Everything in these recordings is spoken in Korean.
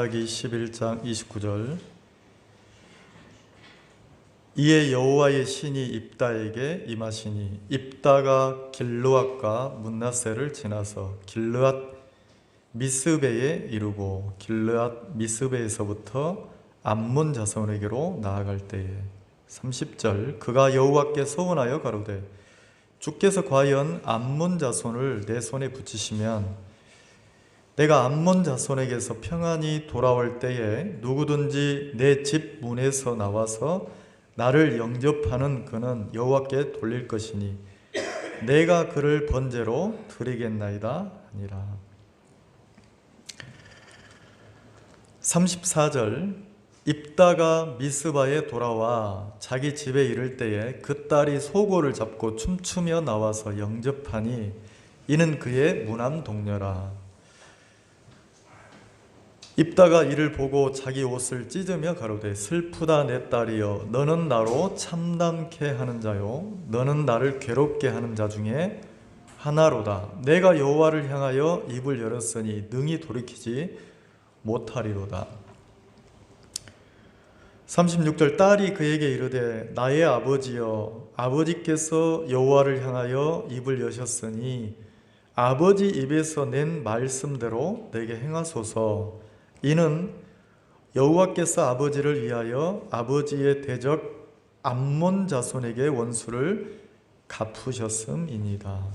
이야기 11장 29절. 이에 여호와의 신이 입다에게 임하시니 입다가 길르앗과 문나세를 지나서 길르앗 미스베에 이르고 길르앗 미스베에서부터 암몬 자손에게로 나아갈 때에 30절. 그가 여호와께 서원하여 가로되 주께서 과연 암몬 자손을 내 손에 붙이시면 내가 암몬 자손에게서 평안히 돌아올 때에 누구든지 내 집 문에서 나와서 나를 영접하는 그는 여호와께 돌릴 것이니 내가 그를 번제로 드리겠나이다 하니라. 34절. 입다가 미스바에 돌아와 자기 집에 이를 때에 그 딸이 소고를 잡고 춤추며 나와서 영접하니 이는 그의 무남 동료라. 입다가 이를 보고 자기 옷을 찢으며 가로되 슬프다 내 딸이여, 너는 나로 참담케 하는 자요 너는 나를 괴롭게 하는 자 중에 하나로다. 내가 여호와를 향하여 입을 열었으니 능히 돌이키지 못하리로다. 36절. 딸이 그에게 이르되 나의 아버지여, 아버지께서 여호와를 향하여 입을 여셨으니 아버지 입에서 낸 말씀대로 내게 행하소서. 이는 여호와께서 아버지를 위하여 아버지의 대적 암몬 자손에게 원수를 갚으셨음이니이다.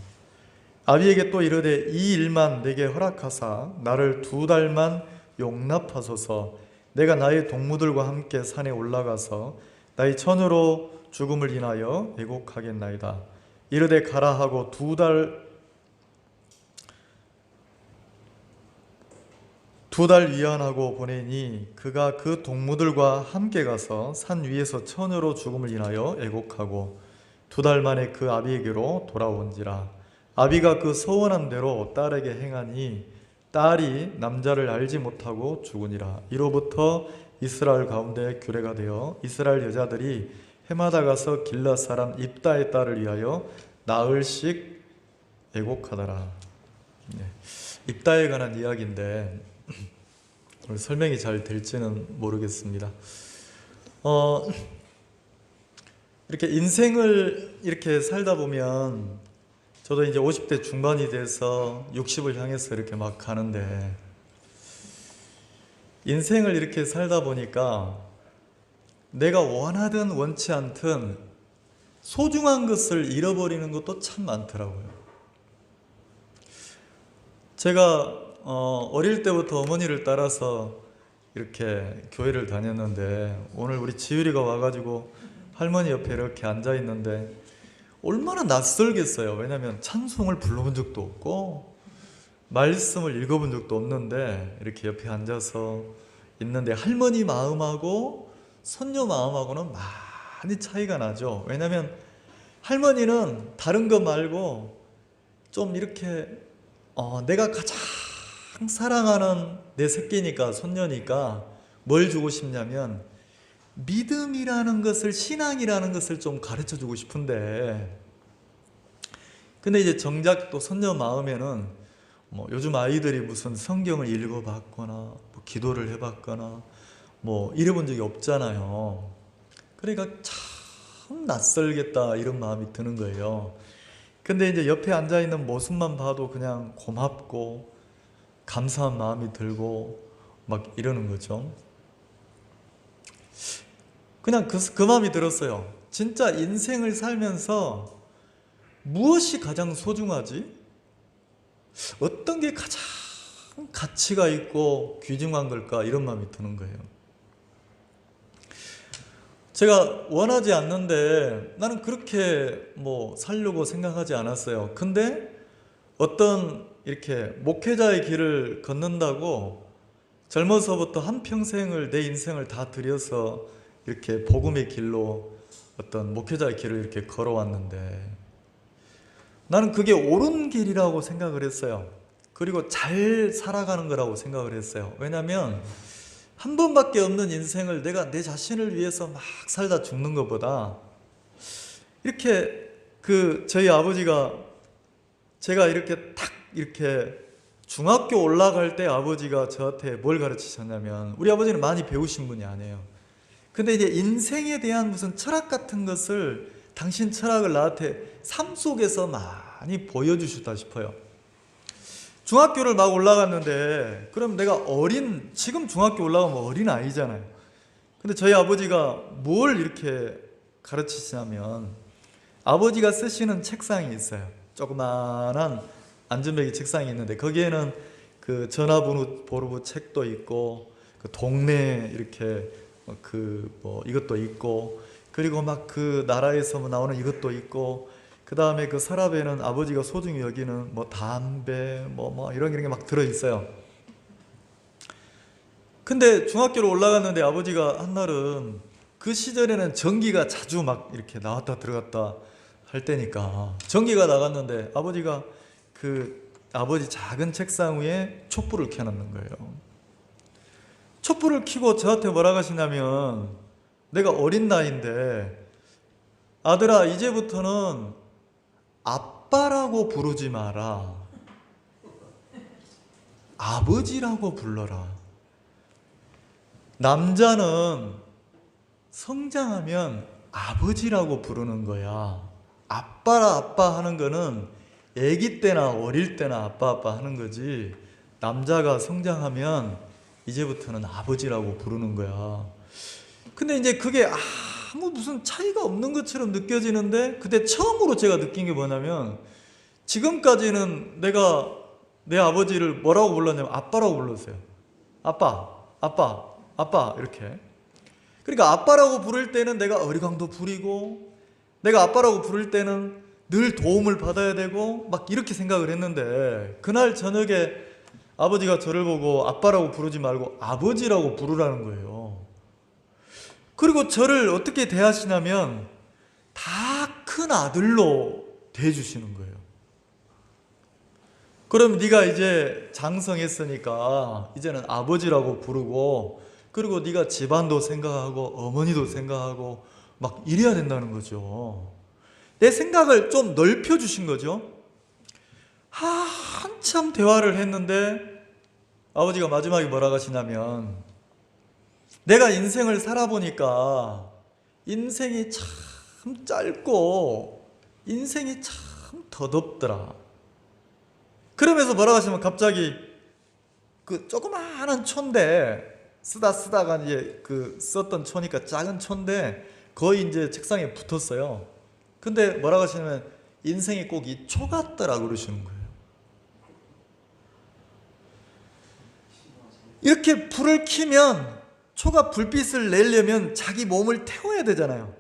아비에게 또 이르되 이 일만 내게 허락하사 나를 2달만 용납하소서. 내가 나의 동무들과 함께 산에 올라가서 나의 처녀로 죽음을 인하여 애곡하겠나이다. 이르되 가라 하고 2달 위안하고 보내니 그가 그 동무들과 함께 가서 산 위에서 처녀로 죽음을 인하여 애곡하고 2달 만에 그 아비에게로 돌아온지라. 아비가 그 서원한 대로 딸에게 행하니 딸이 남자를 알지 못하고 죽으니라. 이로부터 이스라엘 가운데 규례가 되어 이스라엘 여자들이 해마다 가서 길앗 사람 입다의 딸을 위하여 나흘씩 애곡하더라. 입다에 관한 이야기인데 설명이 잘 될지는 모르겠습니다. 이렇게 인생을 이렇게 살다 보면 저도 이제 50대 중반이 돼서 60을 향해서 이렇게 막 가는데 인생을 이렇게 살다 보니까 내가 원하든 원치 않든 소중한 것을 잃어버리는 것도 참 많더라고요. 제가 어릴 때부터 어머니를 따라서 이렇게 교회를 다녔는데 오늘 우리 지율이가 와가지고 할머니 옆에 이렇게 앉아 있는데 얼마나 낯설겠어요. 왜냐하면 찬송을 불러본 적도 없고 말씀을 읽어본 적도 없는데 이렇게 옆에 앉아서 있는데 할머니 마음하고 손녀 마음하고는 많이 차이가 나죠. 왜냐하면 할머니는 다른 거 말고 좀 이렇게 내가 가장 사랑하는 내 새끼니까 손녀니까 뭘 주고 싶냐면 믿음이라는 것을, 신앙이라는 것을 좀 가르쳐 주고 싶은데, 근데 이제 정작 또 손녀 마음에는 뭐 요즘 아이들이 무슨 성경을 읽어봤거나 뭐 기도를 해봤거나 뭐 이래본 적이 없잖아요. 그러니까 참 낯설겠다 이런 마음이 드는 거예요. 근데 이제 옆에 앉아있는 모습만 봐도 그냥 고맙고 감사한 마음이 들고 막 이러는 거죠. 그냥 그 마음이 들었어요. 진짜 인생을 살면서 무엇이 가장 소중하지? 어떤 게 가장 가치가 있고 귀중한 걸까? 이런 마음이 드는 거예요. 제가 원하지 않는데 나는 그렇게 뭐 살려고 생각하지 않았어요. 근데 어떤 이렇게 목회자의 길을 걷는다고 젊어서부터 한평생을 내 인생을 다 들여서 이렇게 복음의 길로 어떤 목회자의 길을 이렇게 걸어왔는데 나는 그게 옳은 길이라고 생각을 했어요. 그리고 잘 살아가는 거라고 생각을 했어요. 왜냐하면 한 번밖에 없는 인생을 내가 내 자신을 위해서 막 살다 죽는 것보다 이렇게 저희 아버지가 제가 이렇게 탁 이렇게 중학교 올라갈 때 아버지가 저한테 뭘 가르치셨냐면, 우리 아버지는 많이 배우신 분이 아니에요. 근데 이제 인생에 대한 무슨 철학 같은 것을, 당신 철학을 나한테 삶 속에서 많이 보여주셨다 싶어요. 중학교를 막 올라갔는데, 그럼 내가 지금 중학교 올라가면 어린 아이잖아요. 근데 저희 아버지가 뭘 이렇게 가르치시냐면, 아버지가 쓰시는 책상이 있어요. 조그만한 안전뱅이 책상이 있는데, 거기에는 그 전화번호 책도 있고, 그 동네 이렇게 이것도 있고, 그리고 막 그 나라에서 나오는 이것도 있고, 그 다음에 그 서랍에는 아버지가 소중히 여기는 담배 이런 게 막 들어있어요. 근데 중학교로 올라갔는데 아버지가 한날은, 그 시절에는 전기가 자주 막 이렇게 나왔다 들어갔다 할 때니까 전기가 나갔는데, 아버지가 아버지 작은 책상 위에 촛불을 켜놓는 거예요. 촛불을 켜고 저한테 뭐라고 하시냐면, 내가 어린 나이인데, 아들아, 이제부터는 아빠라고 부르지 마라. 아버지라고 불러라. 남자는 성장하면 아버지라고 부르는 거야. 아빠라 아빠 하는 거는 아기 때나 어릴 때나 아빠 하는 거지, 남자가 성장하면 이제부터는 아버지라고 부르는 거야. 근데 이제 그게 무슨 차이가 없는 것처럼 느껴지는데, 그때 처음으로 제가 느낀 게 뭐냐면, 지금까지는 내가 내 아버지를 뭐라고 불렀냐면 아빠라고 불렀어요. 아빠 이렇게. 그러니까 아빠라고 부를 때는 내가 어리광도 부리고, 내가 아빠라고 부를 때는 늘 도움을 받아야 되고 막 이렇게 생각을 했는데, 그날 저녁에 아버지가 저를 보고 아빠라고 부르지 말고 아버지라고 부르라는 거예요. 그리고 저를 어떻게 대하시냐면 다 큰 아들로 대해주시는 거예요. 그럼 네가 이제 장성했으니까 이제는 아버지라고 부르고, 그리고 네가 집안도 생각하고 어머니도 생각하고 막 이래야 된다는 거죠. 내 생각을 좀 넓혀주신 거죠. 한참 대화를 했는데 아버지가 마지막에 뭐라고 하시냐면, 내가 인생을 살아보니까 인생이 참 짧고 인생이 참 더덥더라. 그러면서 뭐라고 하시면, 갑자기 그 조그마한 촌데, 쓰다가 이제 썼던 초니까 작은 촌데 거의 이제 책상에 붙었어요. 근데 뭐라고 하시냐면, 인생이 꼭 이 초 같더라 그러시는 거예요. 이렇게 불을 켜면, 초가 불빛을 내려면 자기 몸을 태워야 되잖아요.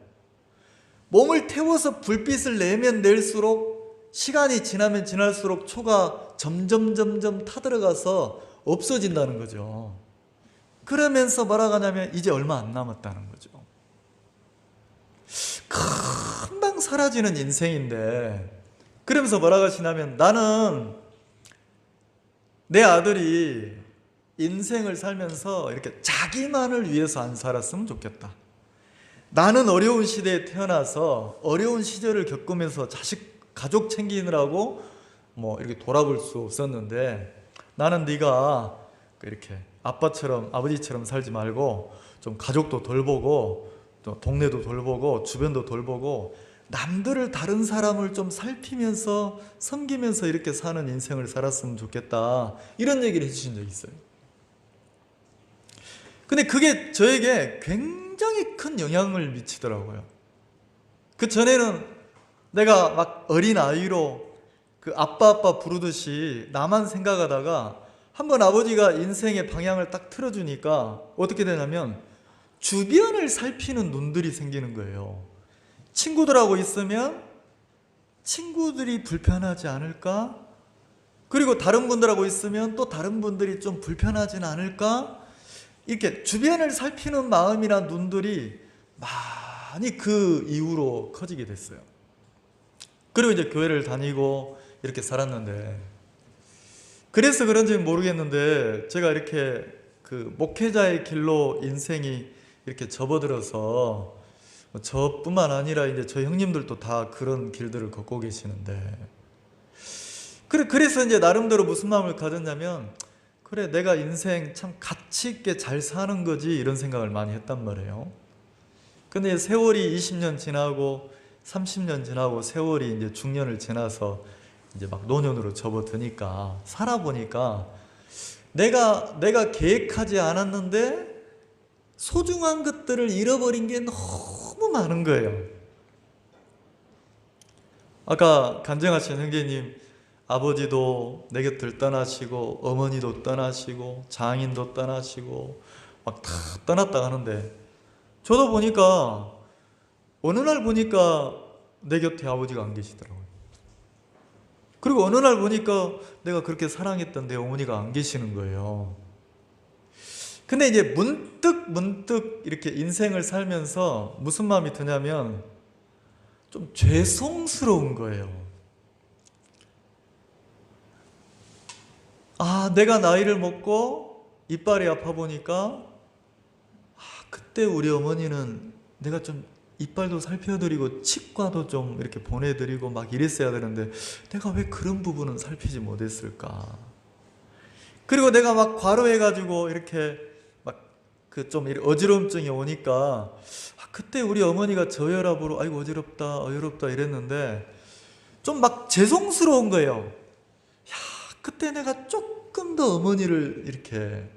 몸을 태워서 불빛을 내면 낼수록, 시간이 지나면 지날수록 초가 점점 타들어가서 없어진다는 거죠. 그러면서 뭐라고 하냐면, 이제 얼마 안 남았다는 거죠. 금방 사라지는 인생인데, 그러면서 뭐라고 하시냐면, 나는 내 아들이 인생을 살면서 이렇게 자기만을 위해서 안 살았으면 좋겠다. 나는 어려운 시대에 태어나서 어려운 시절을 겪으면서 가족 챙기느라고 이렇게 돌아볼 수 없었는데, 나는 네가 이렇게 아빠처럼 아버지처럼 살지 말고 좀 가족도 돌보고, 또 동네도 돌보고 주변도 돌보고, 남들을, 다른 사람을 좀 살피면서 섬기면서 이렇게 사는 인생을 살았으면 좋겠다, 이런 얘기를 해주신 적이 있어요. 근데 그게 저에게 굉장히 큰 영향을 미치더라고요. 그 전에는 내가 막 어린 아이로 아빠 부르듯이 나만 생각하다가, 한번 아버지가 인생의 방향을 딱 틀어주니까 어떻게 되냐면, 주변을 살피는 눈들이 생기는 거예요. 친구들하고 있으면 친구들이 불편하지 않을까? 그리고 다른 분들하고 있으면 또 다른 분들이 좀 불편하진 않을까? 이렇게 주변을 살피는 마음이나 눈들이 많이 그 이후로 커지게 됐어요. 그리고 이제 교회를 다니고 이렇게 살았는데, 그래서 그런지 모르겠는데 제가 이렇게 목회자의 길로 인생이 이렇게 접어들어서, 저뿐만 아니라 이제 저희 형님들도 다 그런 길들을 걷고 계시는데, 그래서 이제 나름대로 무슨 마음을 가졌냐면, 그래, 내가 인생 참 가치 있게 잘 사는 거지, 이런 생각을 많이 했단 말이에요. 근데 세월이 20년 지나고 30년 지나고 세월이 이제 중년을 지나서 이제 막 노년으로 접어드니까, 살아보니까 내가 계획하지 않았는데 소중한 것들을 잃어버린 게 너무 많은 거예요. 아까 간증하신 형제님, 아버지도 내 곁을 떠나시고 어머니도 떠나시고 장인도 떠나시고 막 다 떠났다 하는데, 저도 보니까 어느 날 보니까 내 곁에 아버지가 안 계시더라고요. 그리고 어느 날 보니까 내가 그렇게 사랑했던 내 어머니가 안 계시는 거예요. 근데 이제 문득 이렇게 인생을 살면서 무슨 마음이 드냐면, 좀 죄송스러운 거예요. 내가 나이를 먹고 이빨이 아파 보니까, 그때 우리 어머니는 내가 좀 이빨도 살펴드리고 치과도 좀 이렇게 보내드리고 막 이랬어야 되는데 내가 왜 그런 부분은 살피지 못했을까. 그리고 내가 막 과로해가지고 이렇게 막 그 좀 어지러움증이 오니까, 그때 우리 어머니가 저혈압으로 아이고 어지럽다 이랬는데 좀 막 죄송스러운 거예요. 그때 내가 조금 더 어머니를 이렇게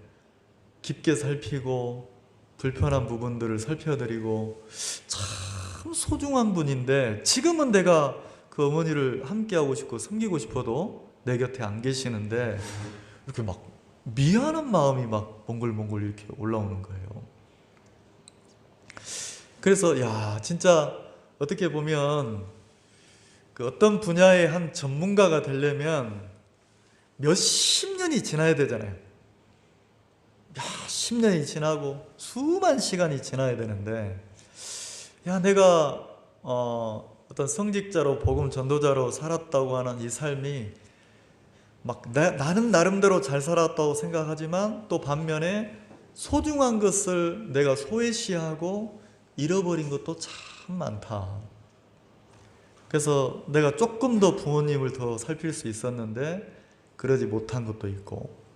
깊게 살피고 불편한 부분들을 살펴드리고, 참 소중한 분인데 지금은 내가 그 어머니를 함께하고 싶고 섬기고 싶어도 내 곁에 안 계시는데, 이렇게 막 미안한 마음이 막 몽글몽글 이렇게 올라오는 거예요. 그래서 진짜 어떻게 보면 그 어떤 분야의 한 전문가가 되려면 몇십 년이 지나야 되잖아요. 10년이 지나고 수만 시간이 지나야 되는데, 내가 어떤 성직자로 복음 전도자로 살았다고 하는 이 삶이 막 나는 나름대로 잘 살았다고 생각하지만, 또 반면에 소중한 것을 내가 소외시하고 잃어버린 것도 참 많다. 그래서 내가 조금 더 부모님을 더 살필 수 있었는데 그러지 못한 것도 있고,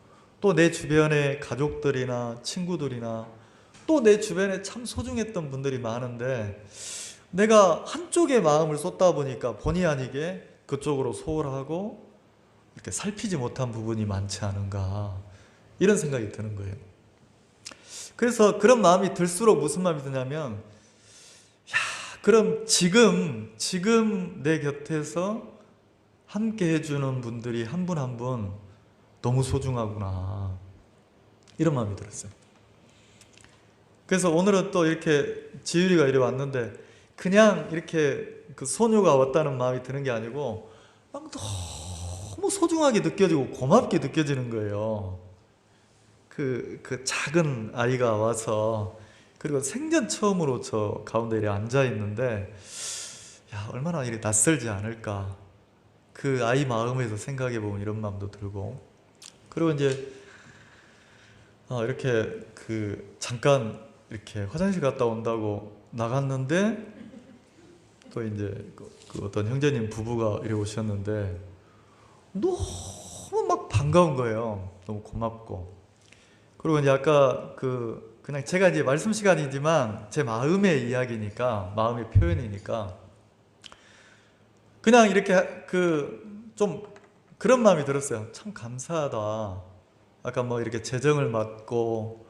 또 내 주변의 가족들이나 친구들이나 또 내 주변에 참 소중했던 분들이 많은데 내가 한쪽에 마음을 쏟다 보니까 본의 아니게 그쪽으로 소홀하고 이렇게 살피지 못한 부분이 많지 않은가, 이런 생각이 드는 거예요. 그래서 그런 마음이 들수록 무슨 마음이 드냐면, 그럼 지금 내 곁에서 함께 해주는 분들이 한 분 한 분 너무 소중하구나, 이런 마음이 들었어요. 그래서 오늘은 또 이렇게 지율이가 이리 왔는데 그냥 이렇게 그 소녀가 왔다는 마음이 드는 게 아니고 막 너무 소중하게 느껴지고 고맙게 느껴지는 거예요. 그 작은 아이가 와서, 그리고 생전 처음으로 저 가운데 이렇게 앉아 있는데, 얼마나 이렇게 낯설지 않을까. 그 아이 마음에서 생각해 보면 이런 마음도 들고, 그리고 이제 이렇게 잠깐 이렇게 화장실 갔다 온다고 나갔는데, 또 이제 그 어떤 형제님 부부가 이래 오셨는데 너무 막 반가운 거예요. 너무 고맙고. 그리고 이제 아까 그냥 제가 이제 말씀 시간이지만 제 마음의 이야기니까, 마음의 표현이니까 그냥 이렇게 좀 그런 마음이 들었어요. 참 감사하다. 아까 뭐 이렇게 재정을 맡고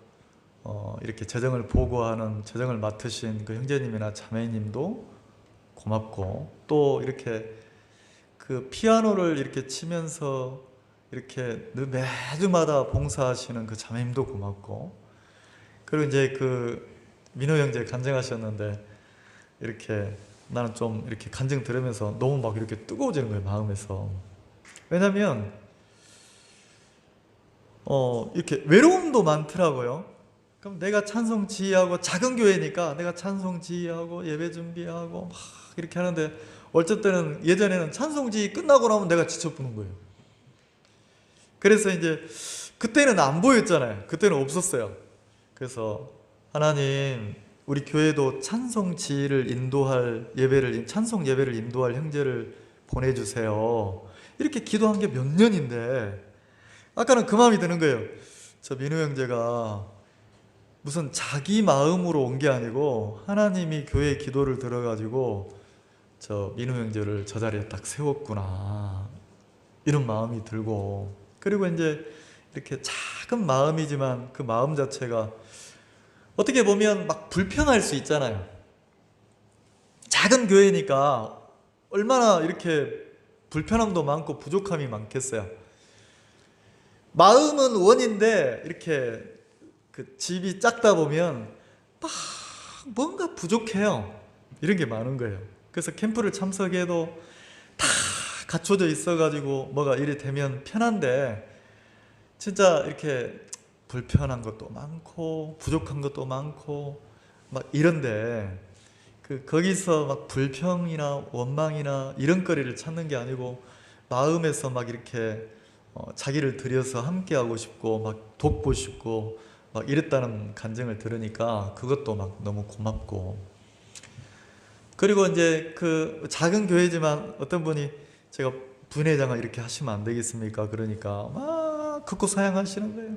이렇게 재정을 보고하는, 재정을 맡으신 그 형제님이나 자매님도 고맙고, 또 이렇게 그 피아노를 이렇게 치면서 이렇게 매주마다 봉사하시는 그 자매님도 고맙고, 그리고 이제 그 민호 형제 간증하셨는데, 이렇게 나는 좀 이렇게 간증 들으면서 너무 막 이렇게 뜨거워지는 거예요, 마음에서. 왜냐면 이렇게 외로움도 많더라고요. 그럼 내가 찬송 지휘하고, 작은 교회니까 내가 찬송 지휘하고 예배 준비하고 막 이렇게 하는데, 어쩔 때는 예전에는 찬송 지휘 끝나고 나면 내가 지쳐보는 거예요. 그래서 이제 그때는 안 보였잖아요. 그때는 없었어요. 그래서 하나님, 우리 교회도 찬송 지휘를 인도할 찬송 예배를 인도할 형제를 보내주세요. 이렇게 기도한 게 몇 년인데 아까는 그 마음이 드는 거예요. 저 민우 형제가 무슨 자기 마음으로 온 게 아니고 하나님이 교회 기도를 들어가지고 저 민우 형제를 저 자리에 딱 세웠구나, 이런 마음이 들고, 그리고 이제 이렇게 작은 마음이지만 그 마음 자체가 어떻게 보면 막 불편할 수 있잖아요. 작은 교회니까 얼마나 이렇게 불편함도 많고 부족함이 많겠어요. 마음은 원인데 이렇게 그 집이 작다 보면 막 뭔가 부족해요. 이런 게 많은 거예요. 그래서 캠프를 참석해도 다 갖춰져 있어가지고 뭐가 이래 되면 편한데 진짜 이렇게 불편한 것도 많고 부족한 것도 많고 막 이런데 거기서 막 불평이나 원망이나 이런 거리를 찾는 게 아니고 마음에서 막 이렇게 자기를 들여서 함께하고 싶고 막 돕고 싶고 막 이랬다는 간증을 들으니까 그것도 막 너무 고맙고, 그리고 이제 그 작은 교회지만 어떤 분이 제가 부회장을 이렇게 하시면 안 되겠습니까? 그러니까 막 극구 사양하시는 거예요.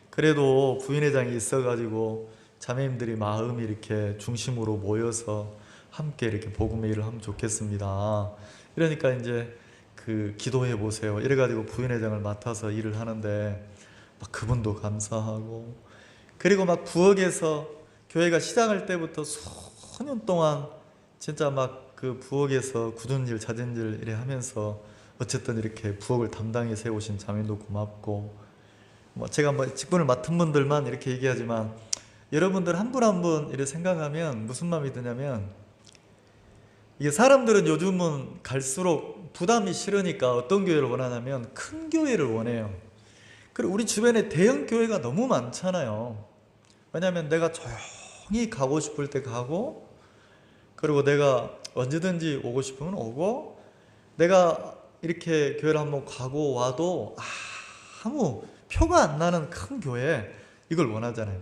그래도 부회장이 있어가지고 자매님들이 마음이 이렇게 중심으로 모여서 함께 이렇게 복음의 일을 하면 좋겠습니다. 이러니까 이제 그 기도해 보세요. 이래가지고 부회장을 맡아서 일을 하는데 막 그분도 감사하고, 그리고 막 부엌에서 교회가 시작할 때부터 수년 동안 진짜 막 그 부엌에서 굳은 일 잦은 일 이래 하면서 어쨌든 이렇게 부엌을 담당해 세우신 자매도 고맙고, 뭐 제가 뭐 직분을 맡은 분들만 이렇게 얘기하지만 여러분들 한 분 한 분 이렇게 생각하면 무슨 마음이 드냐면, 이게 사람들은 요즘은 갈수록 부담이 싫으니까 어떤 교회를 원하냐면 큰 교회를 원해요. 그리고 우리 주변에 대형 교회가 너무 많잖아요. 왜냐하면 내가 조용히 가고 싶을 때 가고, 그리고 내가 언제든지 오고 싶으면 오고, 내가 이렇게 교회를 한번 가고 와도 아무 표가 안 나는 큰 교회, 이걸 원하잖아요.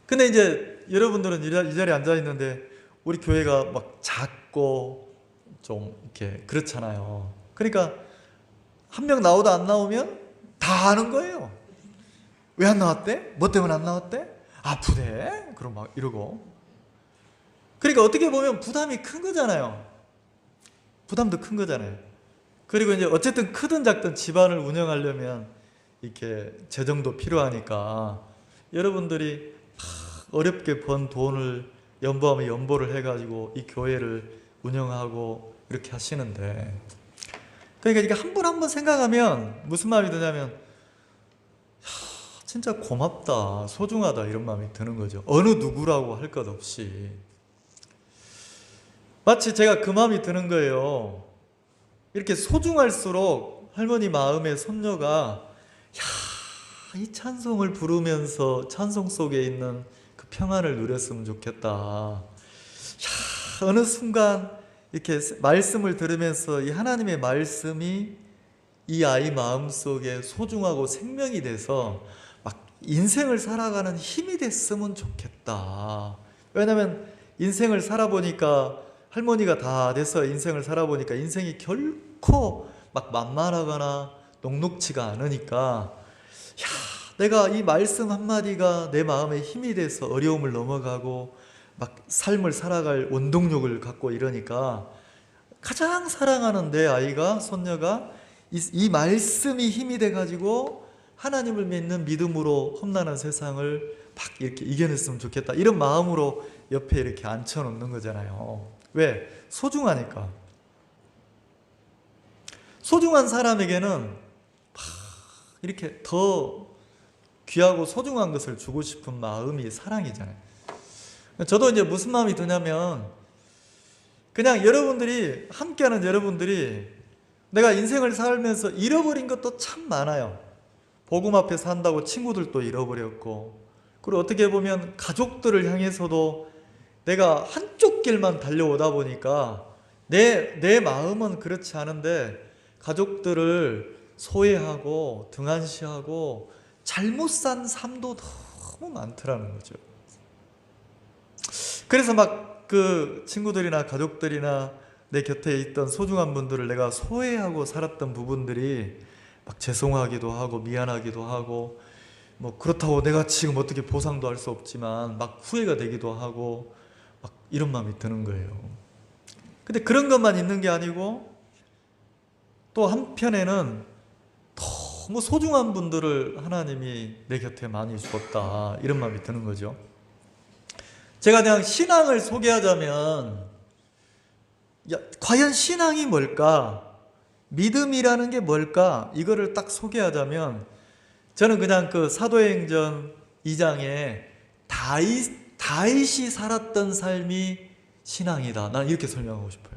근데 이제 여러분들은 이 자리에 앉아 있는데 우리 교회가 막 작고 좀 이렇게 그렇잖아요. 그러니까 한 명 나오다 안 나오면 다 아는 거예요. 왜 안 나왔대? 뭐 때문에 안 나왔대? 아프대? 그럼 막 이러고. 그러니까 어떻게 보면 부담이 큰 거잖아요. 부담도 큰 거잖아요. 그리고 이제 어쨌든 크든 작든 집안을 운영하려면 이렇게 재정도 필요하니까 여러분들이 어렵게 번 돈을 연보하면 연보를 해가지고 이 교회를 운영하고 이렇게 하시는데, 그러니까 이게 한 분 한 분 생각하면 무슨 마음이 드냐면 진짜 고맙다, 소중하다, 이런 마음이 드는 거죠. 어느 누구라고 할 것 없이. 마치 제가 그 마음이 드는 거예요. 이렇게 소중할수록 할머니 마음의 손녀가 이 찬송을 부르면서 찬송 속에 있는 그 평안을 누렸으면 좋겠다. 어느 순간 이렇게 말씀을 들으면서 이 하나님의 말씀이 이 아이 마음속에 소중하고 생명이 돼서 막 인생을 살아가는 힘이 됐으면 좋겠다. 왜냐하면 인생을 살아보니까, 할머니가 다 돼서 인생을 살아보니까 인생이 결코 막 만만하거나 녹록지가 않으니까 내가 이 말씀 한마디가 내 마음에 힘이 돼서 어려움을 넘어가고 막 삶을 살아갈 원동력을 갖고 이러니까 가장 사랑하는 내 아이가, 손녀가 이 말씀이 힘이 돼가지고 하나님을 믿는 믿음으로 험난한 세상을 막 이렇게 이겨냈으면 좋겠다, 이런 마음으로 옆에 이렇게 앉혀놓는 거잖아요. 왜? 소중하니까. 소중한 사람에게는 이렇게 더 귀하고 소중한 것을 주고 싶은 마음이 사랑이잖아요. 저도 이제 무슨 마음이 드냐면, 그냥 여러분들이, 함께하는 여러분들이 내가 인생을 살면서 잃어버린 것도 참 많아요. 복음 앞에 산다고 친구들도 잃어버렸고, 그리고 어떻게 보면 가족들을 향해서도 내가 한쪽 길만 달려오다 보니까 내 마음은 그렇지 않은데 가족들을 소외하고 등한시하고 잘못 산 삶도 너무 많더라는 거죠. 그래서 막 그 친구들이나 가족들이나 내 곁에 있던 소중한 분들을 내가 소외하고 살았던 부분들이 막 죄송하기도 하고 미안하기도 하고 뭐 그렇다고 내가 지금 어떻게 보상도 할 수 없지만 막 후회가 되기도 하고 막 이런 마음이 드는 거예요. 근데 그런 것만 있는 게 아니고 또 한편에는 너무 소중한 분들을 하나님이 내 곁에 많이 주었다 이런 마음이 드는 거죠. 제가 그냥 신앙을 소개하자면 과연 신앙이 뭘까? 믿음이라는 게 뭘까? 이거를 딱 소개하자면 저는 그냥 그 사도행전 2장에 다윗이 살았던 삶이 신앙이다. 난 이렇게 설명하고 싶어요.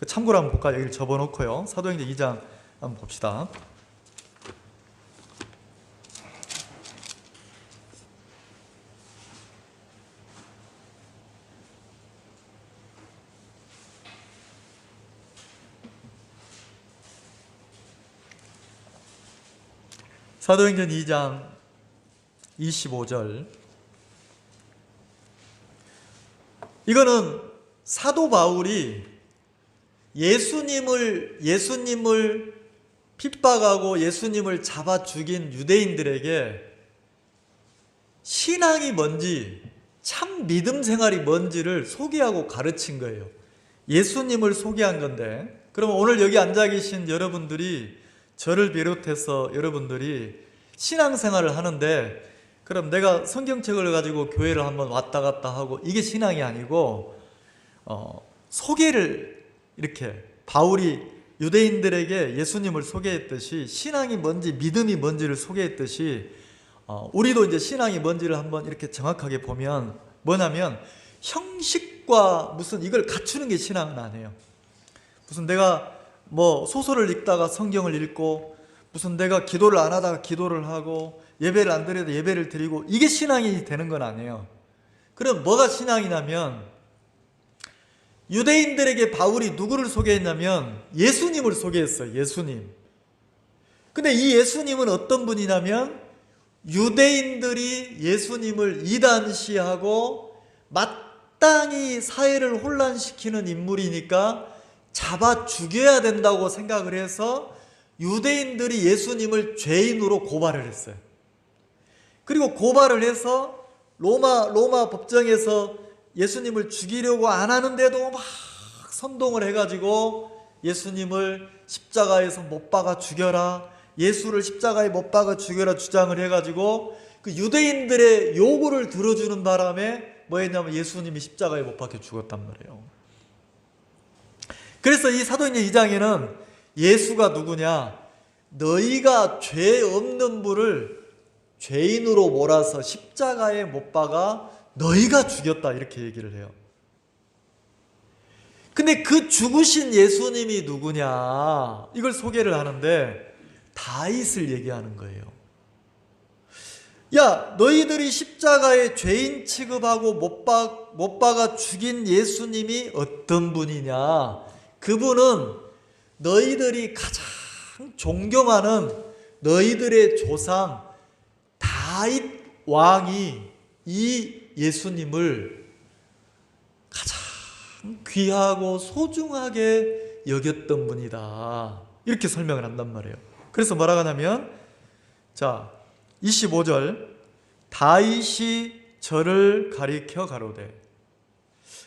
참고로 한번 볼까요? 여기를 접어놓고요. 사도행전 2장 한번 봅시다. 사도행전 2장 25절. 이거는 사도 바울이 예수님을 핍박하고 예수님을 잡아 죽인 유대인들에게 신앙이 뭔지, 참 믿음 생활이 뭔지를 소개하고 가르친 거예요. 예수님을 소개한 건데, 그러면 오늘 여기 앉아 계신 여러분들이, 저를 비롯해서 여러분들이 신앙생활을 하는데, 그럼 내가 성경책을 가지고 교회를 한번 왔다 갔다 하고 이게 신앙이 아니고 소개를 이렇게 바울이 유대인들에게 예수님을 소개했듯이 신앙이 뭔지 믿음이 뭔지를 소개했듯이 우리도 이제 신앙이 뭔지를 한번 이렇게 정확하게 보면 뭐냐면 형식과 무슨 이걸 갖추는 게 신앙은 아니에요. 무슨 내가 뭐 소설을 읽다가 성경을 읽고 무슨 내가 기도를 안 하다가 기도를 하고 예배를 안 드려도 예배를 드리고 이게 신앙이 되는 건 아니에요. 그럼 뭐가 신앙이냐면 유대인들에게 바울이 누구를 소개했냐면 예수님을 소개했어요. 예수님. 근데 이 예수님은 어떤 분이냐면 유대인들이 예수님을 이단시하고 마땅히 사회를 혼란시키는 인물이니까 잡아 죽여야 된다고 생각을 해서 유대인들이 예수님을 죄인으로 고발을 했어요. 그리고 고발을 해서 로마 법정에서 예수님을 죽이려고 안 하는데도 막 선동을 해가지고 예수님을 십자가에서 못 박아 죽여라, 예수를 십자가에 못 박아 죽여라 주장을 해가지고 그 유대인들의 요구를 들어주는 바람에 뭐 했냐면 예수님이 십자가에 못 박혀 죽었단 말이에요. 그래서 이 사도행전 2장에는 예수가 누구냐? 너희가 죄 없는 분을 죄인으로 몰아서 십자가에 못 박아 너희가 죽였다 이렇게 얘기를 해요. 근데 그 죽으신 예수님이 누구냐? 이걸 소개를 하는데 다윗을 얘기하는 거예요. 야, 너희들이 십자가에 죄인 취급하고 못 박아 죽인 예수님이 어떤 분이냐? 그분은 너희들이 가장 존경하는 너희들의 조상 다윗 왕이 이 예수님을 가장 귀하고 소중하게 여겼던 분이다. 이렇게 설명을 한단 말이에요. 그래서 뭐라고 하냐면 자 25절 다윗이 저를 가리켜 가로되.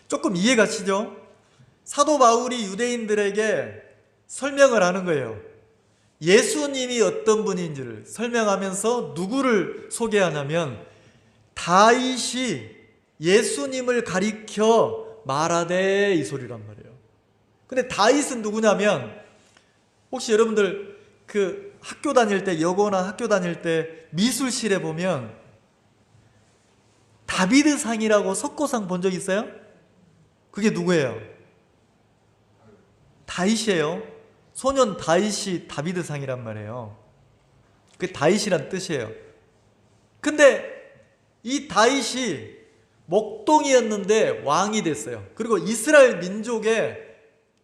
조금 이해가시죠? 사도 바울이 유대인들에게 설명을 하는 거예요. 예수님이 어떤 분인지를 설명하면서 누구를 소개하냐면 다윗이 예수님을 가리켜 말하되 이 소리란 말이에요. 근데 다윗은 누구냐면 혹시 여러분들 그 학교 다닐 때 여고나 학교 다닐 때 미술실에 보면 다비드상이라고 석고상 본 적 있어요? 그게 누구예요? 다윗이에요. 소년 다윗이 다비드상이란 말이에요. 그게 다윗이란 뜻이에요. 근데 이 다윗이 목동이었는데 왕이 됐어요. 그리고 이스라엘 민족의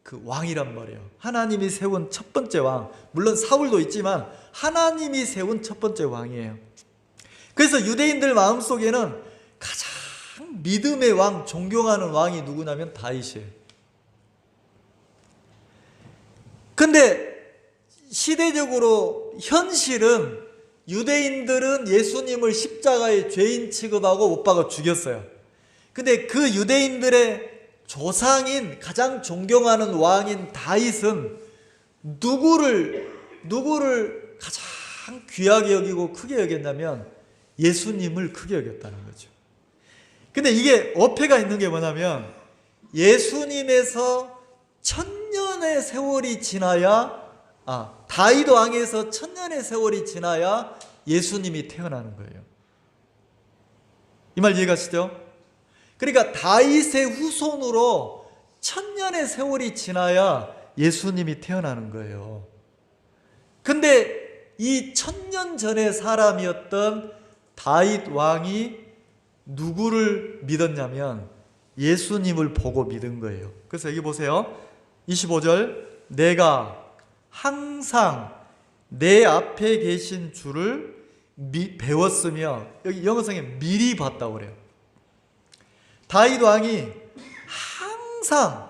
그 왕이란 말이에요. 하나님이 세운 첫 번째 왕. 물론 사울도 있지만 하나님이 세운 첫 번째 왕이에요. 그래서 유대인들 마음속에는 가장 믿음의 왕, 존경하는 왕이 누구냐면 다윗이에요. 근데 시대적으로 현실은 유대인들은 예수님을 십자가의 죄인 취급하고 못 박아 죽였어요. 근데 그 유대인들의 조상인 가장 존경하는 왕인 다윗은 누구를 가장 귀하게 여기고 크게 여겼냐면 예수님을 크게 여겼다는 거죠. 근데 이게 어폐가 있는 게 뭐냐면 예수님에서 천년의 세월이 지나야 다윗 왕에서 천년의 세월이 지나야 예수님이 태어나는 거예요. 이 말 이해가시죠? 그러니까 다윗의 후손으로 천년의 세월이 지나야 예수님이 태어나는 거예요. 근데 이 천년 전의 사람이었던 다윗 왕이 누구를 믿었냐면 예수님을 보고 믿은 거예요. 그래서 여기 보세요. 25절, 내가 항상 내 앞에 계신 주를 배웠으며, 여기 영어성에 미리 봤다고 그래요. 다윗 왕이 항상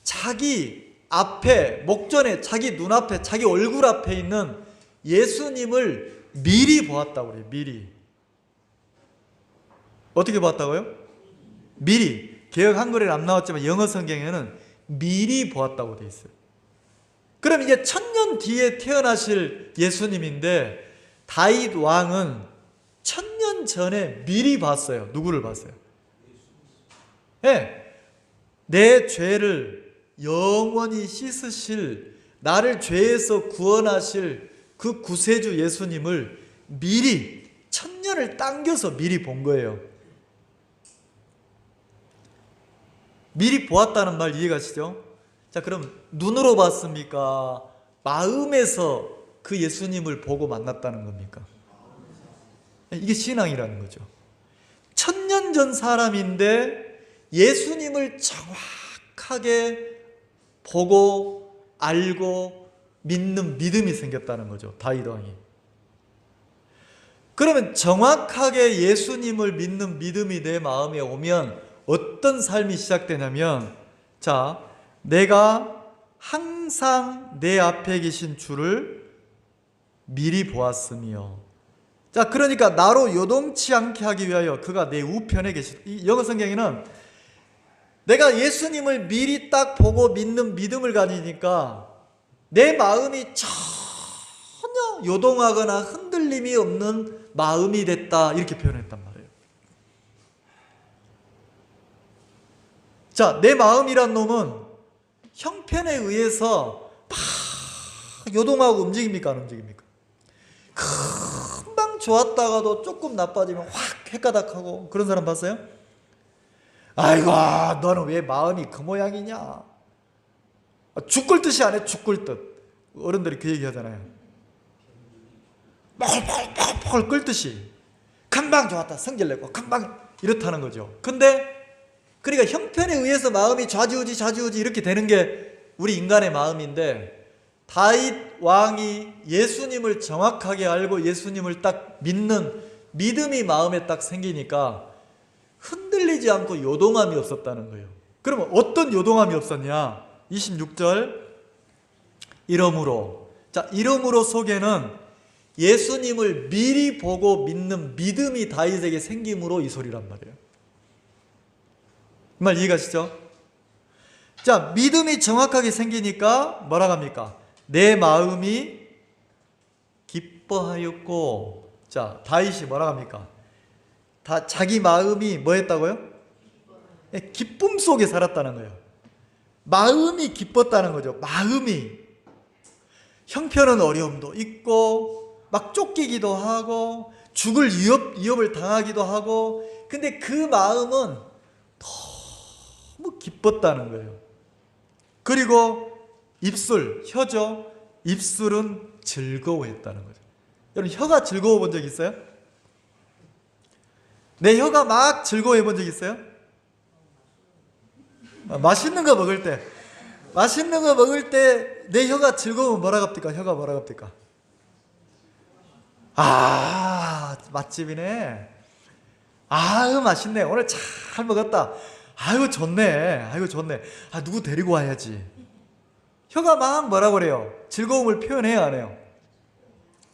자기 앞에, 목전에, 자기 눈앞에, 자기 얼굴 앞에 있는 예수님을 미리 보았다고 그래요. 미리. 어떻게 보았다고요? 미리. 개역 한글에는 안 나왔지만 영어 성경에는 미리 보았다고 되어 있어요. 그럼 이게 천년 뒤에 태어나실 예수님인데 다윗 왕은 천년 전에 미리 봤어요. 누구를 봤어요? 네. 내 죄를 영원히 씻으실, 나를 죄에서 구원하실 그 구세주 예수님을 미리, 천년을 당겨서 미리 본 거예요. 미리 보았다는 말 이해가시죠? 자, 그럼 눈으로 봤습니까? 마음에서 그 예수님을 보고 만났다는 겁니까? 이게 신앙이라는 거죠. 천년 전 사람인데 예수님을 정확하게 보고 알고 믿는 믿음이 생겼다는 거죠. 다윗 왕이. 그러면 정확하게 예수님을 믿는 믿음이 내 마음에 오면 어떤 삶이 시작되냐면, 자, 내가 항상 내 앞에 계신 주를 미리 보았으며, 자, 그러니까 나로 요동치 않게 하기 위하여 그가 내 우편에 계시다. 이 영어 성경에는 내가 예수님을 미리 딱 보고 믿는 믿음을 가지니까 내 마음이 전혀 요동하거나 흔들림이 없는 마음이 됐다, 이렇게 표현했단 말이에요. 자, 내 마음이란 놈은 형편에 의해서 막 요동하고 움직입니까? 안 움직입니까? 금방 좋았다가도 조금 나빠지면 확 헷가닥하고, 그런 사람 봤어요? 아이고, 너는 왜 마음이 그 모양이냐? 죽을 듯이 안 해, 죽을 듯. 어른들이 그 얘기 하잖아요. 펄펄펄펄 끓듯이 금방 좋았다, 성질내고 금방, 이렇다는 거죠. 근데 그러니까 형편에 의해서 마음이 좌지우지 이렇게 되는 게 우리 인간의 마음인데, 다윗 왕이 예수님을 정확하게 알고 예수님을 딱 믿는 믿음이 마음에 딱 생기니까 흔들리지 않고 요동함이 없었다는 거예요. 그러면 어떤 요동함이 없었냐? 26절, 이러므로. 자, 이러므로 속에는 예수님을 미리 보고 믿는 믿음이 다윗에게 생김으로 이 소리란 말이에요. 이 말 이해가시죠? 자, 믿음이 정확하게 생기니까 뭐라고 합니까? 내 마음이 기뻐하였고, 자, 다윗이 뭐라고 합니까? 자기 마음이 뭐 했다고요? 기쁨 속에 살았다는 거예요. 마음이 기뻤다는 거죠. 마음이. 형편은 어려움도 있고 막 쫓기기도 하고 죽을 위협을 당하기도 하고, 근데 그 마음은 너무 기뻤다는 거예요. 그리고 입술, 혀죠. 입술은 즐거워했다는 거죠. 여러분, 혀가 즐거워 본 적 있어요? 내 혀가 막 즐거워해 본 적 있어요? 맛있는 거 먹을 때 내 혀가 즐거우면 뭐라 합니까? 혀가 뭐라 합니까? 아, 맛집이네. 아유, 맛있네. 오늘 잘 먹었다. 아유, 좋네. 아유, 좋네. 아, 누구 데리고 와야지. 혀가 막 뭐라고 그래요? 즐거움을 표현해요, 안 해요?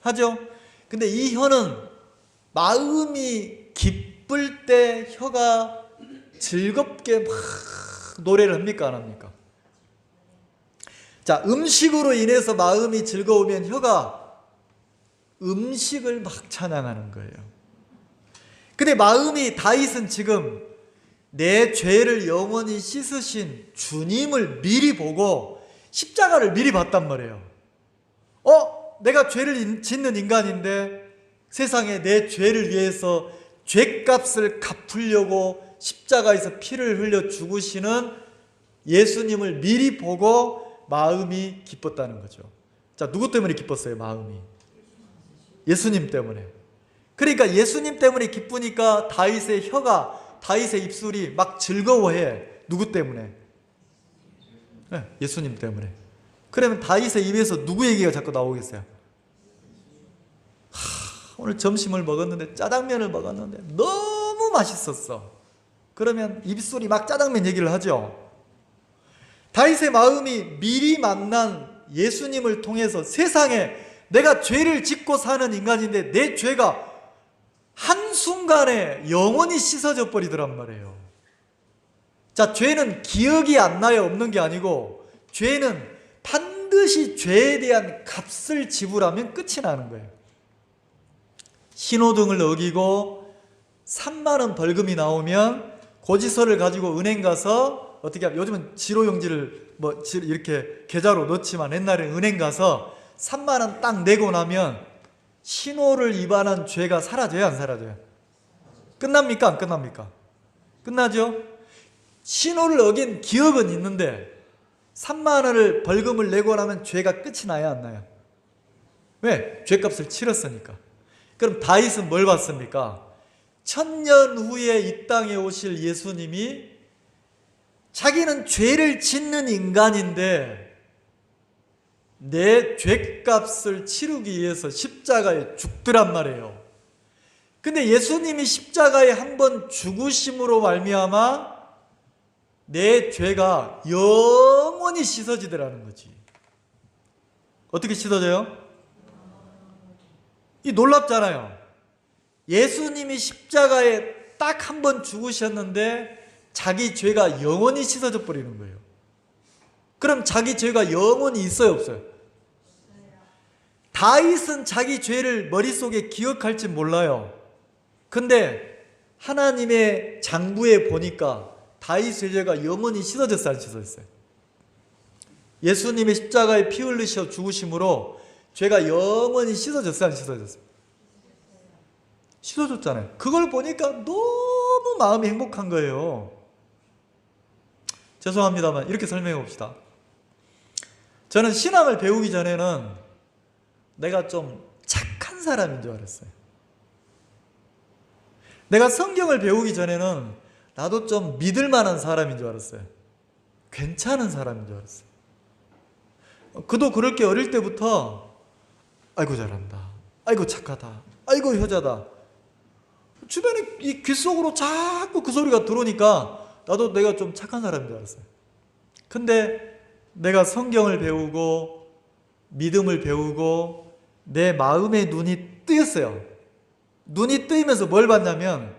하죠? 근데 이 혀는 마음이 기쁠 때 혀가 즐겁게 막 노래를 합니까, 안 합니까? 자, 음식으로 인해서 마음이 즐거우면 혀가 음식을 막 찬양하는 거예요. 근데 마음이, 다윗은 지금 내 죄를 영원히 씻으신 주님을 미리 보고 십자가를 미리 봤단 말이에요. 내가 죄를 짓는 인간인데 세상에 내 죄를 위해서 죄값을 갚으려고 십자가에서 피를 흘려 죽으시는 예수님을 미리 보고 마음이 기뻤다는 거죠. 자, 누구 때문에 기뻤어요, 마음이? 예수님 때문에. 그러니까 예수님 때문에 기쁘니까 다윗의 혀가, 다윗의 입술이 막 즐거워해. 누구 때문에? 네, 예수님 때문에. 그러면 다윗의 입에서 누구 얘기가 자꾸 나오겠어요? 오늘 점심을 먹었는데, 짜장면을 먹었는데 너무 맛있었어. 그러면 입술이 막 짜장면 얘기를 하죠. 다윗의 마음이 미리 만난 예수님을 통해서 세상에 내가 죄를 짓고 사는 인간인데 내 죄가 한순간에 영원히 씻어져 버리더란 말이에요. 자, 죄는 기억이 안 나요, 없는 게 아니고, 죄는 반드시 죄에 대한 값을 지불하면 끝이 나는 거예요. 신호등을 어기고 3만 원 벌금이 나오면 고지서를 가지고 은행 가서 어떻게 하면, 요즘은 지로용지를 이렇게 계좌로 넣지만 옛날에는 은행 가서 3만 원 딱 내고 나면 신호를 위반한 죄가 사라져요, 안 사라져요? 끝납니까, 안 끝납니까? 끝나죠? 신호를 어긴 기억은 있는데 3만 원을 벌금을 내고 나면 죄가 끝이 나야 안 나요? 왜? 죄값을 치렀으니까. 그럼 다윗은 뭘 봤습니까? 1000년 후에 이 땅에 오실 예수님이 자기는 죄를 짓는 인간인데 내 죄값을 치르기 위해서 십자가에 죽더란 말이에요. 근데 예수님이 십자가에 한번 죽으심으로 말미암아 내 죄가 영원히 씻어지더라는 거지. 어떻게 씻어져요? 이 놀랍잖아요. 예수님이 십자가에 딱 한 번 죽으셨는데 자기 죄가 영원히 씻어져 버리는 거예요. 그럼 자기 죄가 영원히 있어요, 없어요? 다윗은 자기 죄를 머릿속에 기억할지 몰라요. 근데 하나님의 장부에 보니까 다윗의 죄가 영원히 씻어졌어요, 안 씻어졌어요? 예수님의 십자가에 피 흘리셔 죽으심으로 죄가 영원히 씻어졌어요, 안 씻어졌어요? 씻어졌잖아요. 그걸 보니까 너무 마음이 행복한 거예요. 죄송합니다만 이렇게 설명해 봅시다. 저는 신앙을 배우기 전에는 내가 좀 착한 사람인 줄 알았어요. 내가 성경을 배우기 전에는 나도 좀 믿을 만한 사람인 줄 알았어요. 괜찮은 사람인 줄 알았어요. 그도 그렇게 어릴 때부터 아이고 잘한다, 아이고 착하다, 아이고 효자다, 주변에 이 귓속으로 자꾸 그 소리가 들어오니까 나도 내가 좀 착한 사람인 줄 알았어요. 근데 내가 성경을 배우고 믿음을 배우고 내 마음의 눈이 뜨였어요. 눈이 뜨이면서 뭘 봤냐면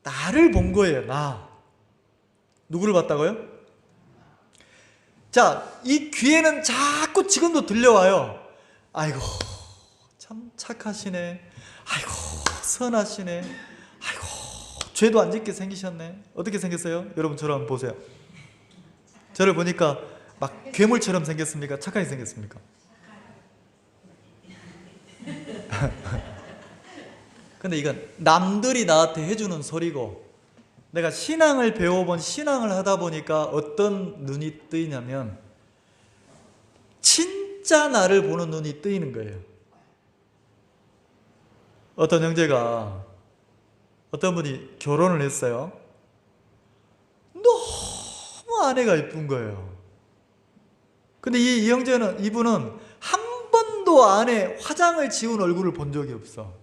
나를 본 거예요. 누구를 봤다고요? 자, 이 귀에는 자꾸 지금도 들려와요. 아이고 참 착하시네, 아이고 선하시네, 아이고 죄도 안 짓게 생기셨네. 어떻게 생겼어요? 여러분 저를 한번 보세요. 저를 보니까 막 괴물처럼 생겼습니까? 착하게 생겼습니까? 근데 이건 남들이 나한테 해주는 소리고, 내가 신앙을 배워본, 신앙을 하다 보니까 어떤 눈이 뜨이냐면 진짜 나를 보는 눈이 뜨이는 거예요. 어떤 형제가, 어떤 분이 결혼을 했어요. 너무 아내가 예쁜 거예요. 근데 이 형제는, 이분은 한 번도 아내 화장을 지운 얼굴을 본 적이 없어.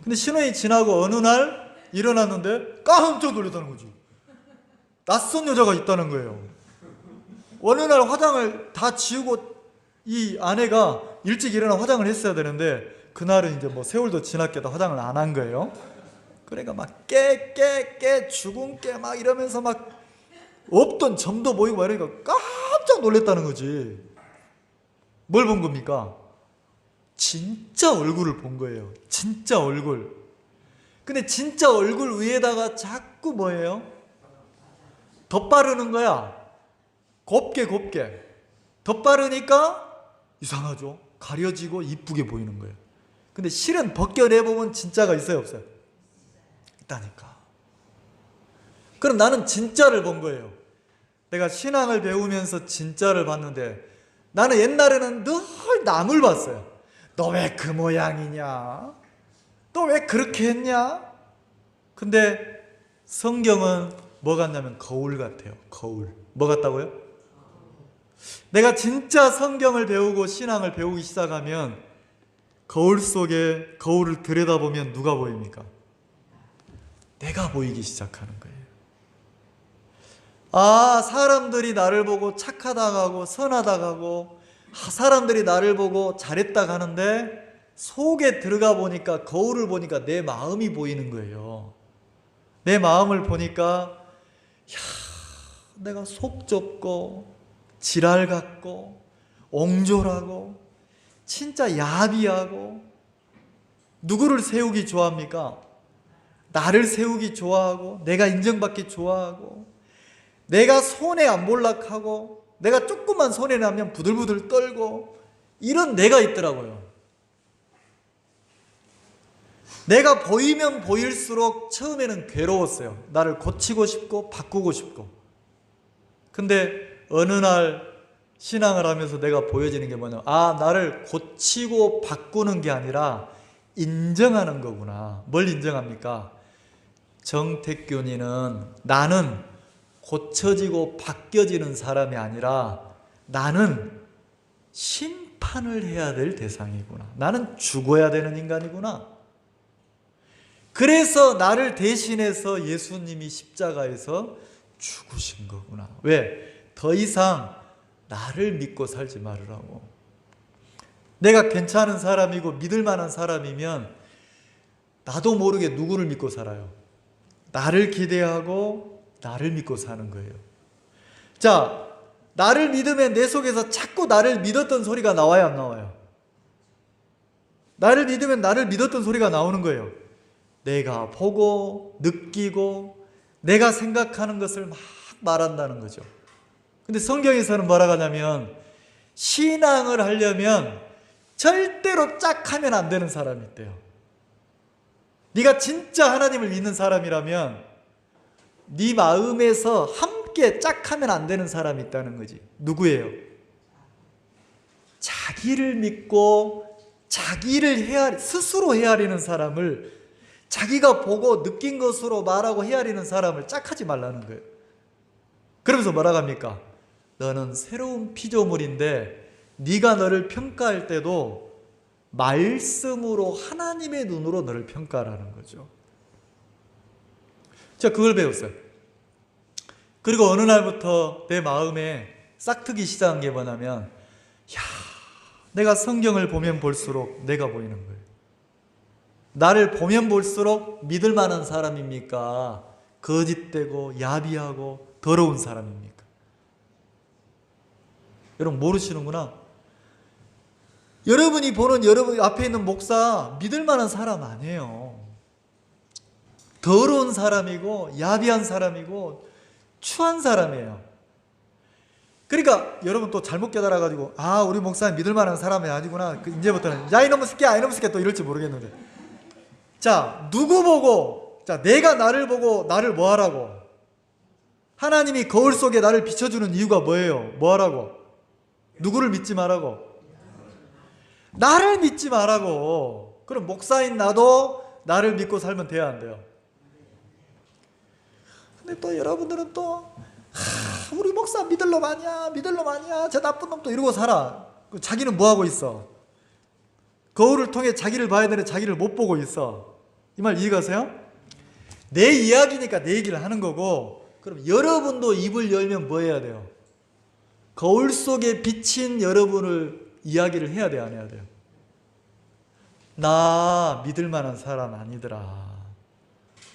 근데 신혼이 지나고 어느 날 일어났는데 깜짝 놀랐다는 거지. 낯선 여자가 있다는 거예요. 어느 날 화장을 다 지우고 이 아내가 일찍 일어나 화장을 했어야 되는데 그날은 이제 뭐 세월도 지났겠다 화장을 안 한 거예요. 그러니까 막 깨 죽은 깨 막 이러면서 막 없던 점도 보이고 막 이러니까 깜짝 놀랐다는 거지. 뭘 본 겁니까? 진짜 얼굴을 본 거예요. 진짜 얼굴. 근데 진짜 얼굴 위에다가 자꾸 뭐예요? 덧바르는 거야. 곱게 덧바르니까 이상하죠. 가려지고 이쁘게 보이는 거예요. 근데 실은 벗겨내보면 진짜가 있어요 없어요? 있다니까. 그럼 나는 진짜를 본 거예요. 내가 신앙을 배우면서 진짜를 봤는데 나는 옛날에는 늘 남을 봤어요. 너 왜 그 모양이냐? 너 왜 그렇게 했냐? 근데 성경은 뭐 같냐면 거울 같아요. 거울. 뭐 같다고요? 내가 진짜 성경을 배우고 신앙을 배우기 시작하면 거울 속에 거울을 들여다보면 누가 보입니까? 내가 보이기 시작하는 거예요. 아, 사람들이 나를 보고 착하다 하고 선하다 하고 사람들이 나를 보고 잘했다 하는데 속에 들어가 보니까 거울을 보니까 내 마음이 보이는 거예요. 내 마음을 보니까 내가 속 좁고 지랄 같고 옹졸하고 진짜 야비하고 누구를 세우기 좋아합니까? 나를 세우기 좋아하고 내가 인정받기 좋아하고 내가 손해 안 볼락하고 내가 조금만 손해 나면 부들부들 떨고 이런 내가 있더라고요. 내가 보이면 보일수록 처음에는 괴로웠어요. 나를 고치고 싶고 바꾸고 싶고. 근데 어느 날 신앙을 하면서 내가 보여지는 게 뭐냐면 나를 고치고 바꾸는 게 아니라 인정하는 거구나. 뭘 인정합니까? 정택균이는 나는 고쳐지고 바뀌어지는 사람이 아니라 나는 심판을 해야 될 대상이구나. 나는 죽어야 되는 인간이구나. 그래서 나를 대신해서 예수님이 십자가에서 죽으신 거구나. 왜? 더 이상 나를 믿고 살지 말으라고. 내가 괜찮은 사람이고 믿을 만한 사람이면 나도 모르게 누구를 믿고 살아요? 나를 기대하고 나를 믿고 사는 거예요. 자, 나를 믿으면 내 속에서 자꾸 나를 믿었던 소리가 나와요, 안 나와요? 나를 믿으면 나를 믿었던 소리가 나오는 거예요. 내가 보고 느끼고 내가 생각하는 것을 막 말한다는 거죠. 근데 성경에서는 뭐라고 하냐면 신앙을 하려면 절대로 짝하면 안 되는 사람이 있대요. 네가 진짜 하나님을 믿는 사람이라면 네 마음에서 함께 짝하면 안 되는 사람이 있다는 거지. 누구예요? 자기를 믿고 자기를 스스로 헤아리는 사람을, 자기가 보고 느낀 것으로 말하고 헤아리는 사람을 짝하지 말라는 거예요. 그러면서 뭐라고 합니까? 너는 새로운 피조물인데 네가 너를 평가할 때도 말씀으로 하나님의 눈으로 너를 평가하라는 거죠. 제가 그걸 배웠어요. 그리고 어느 날부터 내 마음에 싹트기 시작한 게 뭐냐면 내가 성경을 보면 볼수록 내가 보이는 거예요. 나를 보면 볼수록 믿을 만한 사람입니까? 거짓되고 야비하고 더러운 사람입니까? 여러분 모르시는구나. 여러분이 보는 여러분 앞에 있는 목사 믿을 만한 사람 아니에요. 더러운 사람이고 야비한 사람이고 추한 사람이에요. 그러니까 여러분 또 잘못 깨달아가지고 우리 목사님 믿을 만한 사람이 아니구나. 이제부터는 야 이놈의 새끼야 이놈의 새끼야 또 이럴지 모르겠는데, 자 누구 보고, 자 내가 나를 보고 나를 뭐 하라고? 하나님이 거울 속에 나를 비춰주는 이유가 뭐예요? 뭐 하라고? 누구를 믿지 말라고? 나를 믿지 말라고. 그럼 목사인 나도 나를 믿고 살면 돼야 안 돼요? 근데 또 여러분들은 또 우리 목사 믿을 놈 아니야, 믿을 놈 아니야, 저 나쁜 놈 또 이러고 살아. 자기는 뭐 하고 있어? 거울을 통해 자기를 봐야 되는데 자기를 못 보고 있어. 이 말 이해가세요? 내 이야기니까 내 얘기를 하는 거고, 그럼 여러분도 입을 열면 뭐 해야 돼요? 거울 속에 비친 여러분을 이야기를 해야 돼요, 안 해야 돼요? 나 믿을 만한 사람 아니더라.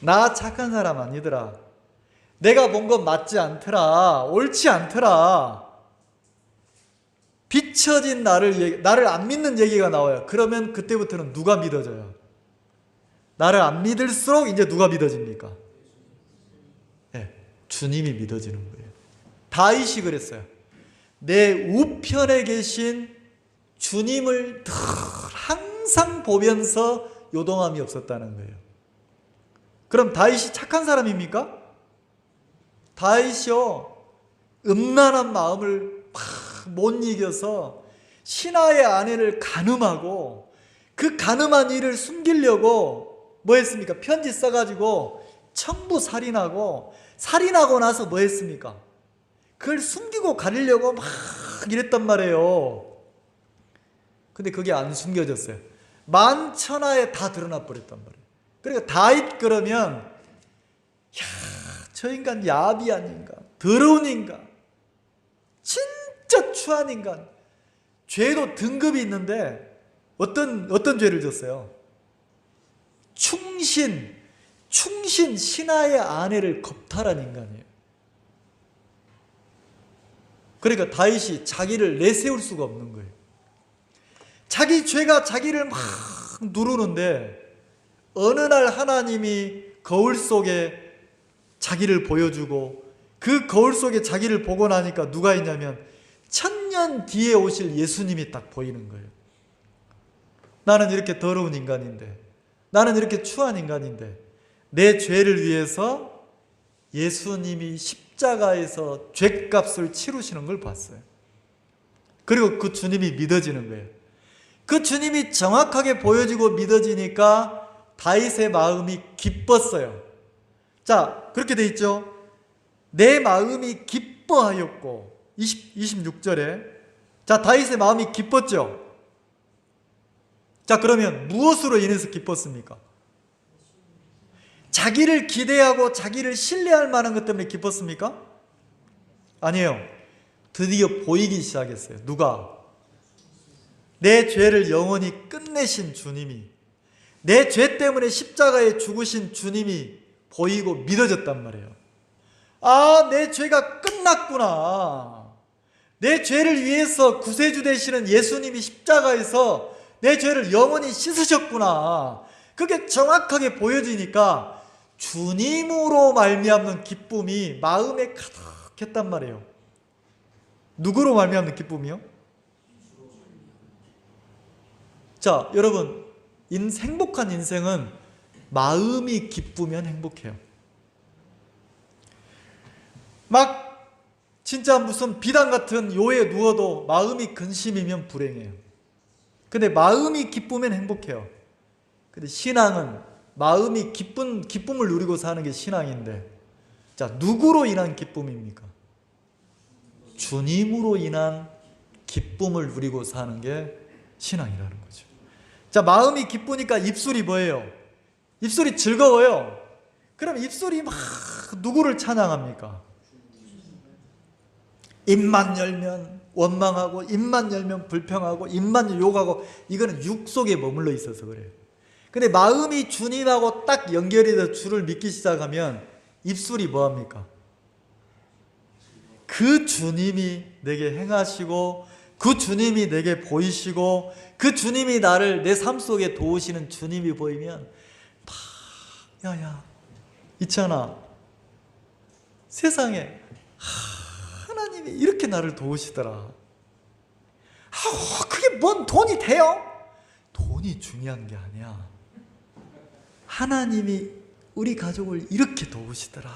나 착한 사람 아니더라. 내가 본 건 맞지 않더라. 옳지 않더라. 비춰진 나를 안 믿는 얘기가 나와요. 그러면 그때부터는 누가 믿어져요? 나를 안 믿을수록 이제 누가 믿어집니까? 네, 주님이 믿어지는 거예요. 다윗이 그랬어요. 내 우편에 계신 주님을 늘 항상 보면서 요동함이 없었다는 거예요. 그럼 다윗이 착한 사람입니까? 다윗이요, 음란한 마음을 못 이겨서 신하의 아내를 간음하고 그 간음한 일을 숨기려고 뭐 했습니까? 편지 써가지고 청부 살인하고 나서 뭐 했습니까? 그걸 숨기고 가리려고 막 이랬단 말이에요. 근데 그게 안 숨겨졌어요. 만천하에 다 드러나 버렸단 말이에요. 그러니까 다윗 그러면 야, 저 인간 야비한 인간, 더러운 인간, 진짜 추한 인간. 죄도 등급이 있는데 어떤 죄를 졌어요? 충신 신하의 아내를 겁탈한 인간이에요. 그러니까 다윗이 자기를 내세울 수가 없는 거예요. 자기 죄가 자기를 막 누르는데 어느 날 하나님이 거울 속에 자기를 보여주고 그 거울 속에 자기를 보고 나니까 누가 있냐면 1000년 뒤에 오실 예수님이 딱 보이는 거예요. 나는 이렇게 더러운 인간인데, 나는 이렇게 추한 인간인데 내 죄를 위해서 예수님이 십자가에서 죄값을 치르시는 걸 봤어요. 그리고 그 주님이 믿어지는 거예요. 그 주님이 정확하게 보여지고 믿어지니까 다윗의 마음이 기뻤어요. 자, 그렇게 돼 있죠. 내 마음이 기뻐하였고 26절에 자, 다윗의 마음이 기뻤죠. 자, 그러면 무엇으로 인해서 기뻤습니까? 자기를 기대하고 자기를 신뢰할 만한 것 때문에 기뻤습니까? 아니에요. 드디어 보이기 시작했어요. 누가? 내 죄를 영원히 끝내신 주님이, 내 죄 때문에 십자가에 죽으신 주님이 보이고 믿어졌단 말이에요. 아, 내 죄가 끝났구나. 내 죄를 위해서 구세주 되시는 예수님이 십자가에서 내 죄를 영원히 씻으셨구나. 그게 정확하게 보여지니까 주님으로 말미암는 기쁨이 마음에 가득했단 말이에요. 누구로 말미암는 기쁨이요? 자, 여러분, 행복한 인생은 마음이 기쁘면 행복해요. 막 진짜 무슨 비단 같은 요에 누워도 마음이 근심이면 불행해요. 근데 마음이 기쁘면 행복해요. 근데 신앙은 마음이 기쁨을 누리고 사는 게 신앙인데, 자, 누구로 인한 기쁨입니까? 주님으로 인한 기쁨을 누리고 사는 게 신앙이라는 거죠. 자, 마음이 기쁘니까 입술이 뭐예요? 입술이 즐거워요. 그럼 입술이 막 누구를 찬양합니까? 입만 열면 원망하고, 입만 열면 불평하고, 입만 욕하고, 이거는 육 속에 머물러 있어서 그래요. 근데 마음이 주님하고 딱 연결이 돼서 주를 믿기 시작하면 입술이 뭐합니까? 그 주님이 내게 행하시고, 그 주님이 내게 보이시고, 그 주님이 나를 내 삶 속에 도우시는 주님이 보이면 막 야야 있잖아, 세상에 하나님이 이렇게 나를 도우시더라. 그게 뭔 돈이 돼요? 돈이 중요한 게 아니야. 하나님이 우리 가족을 이렇게 도우시더라.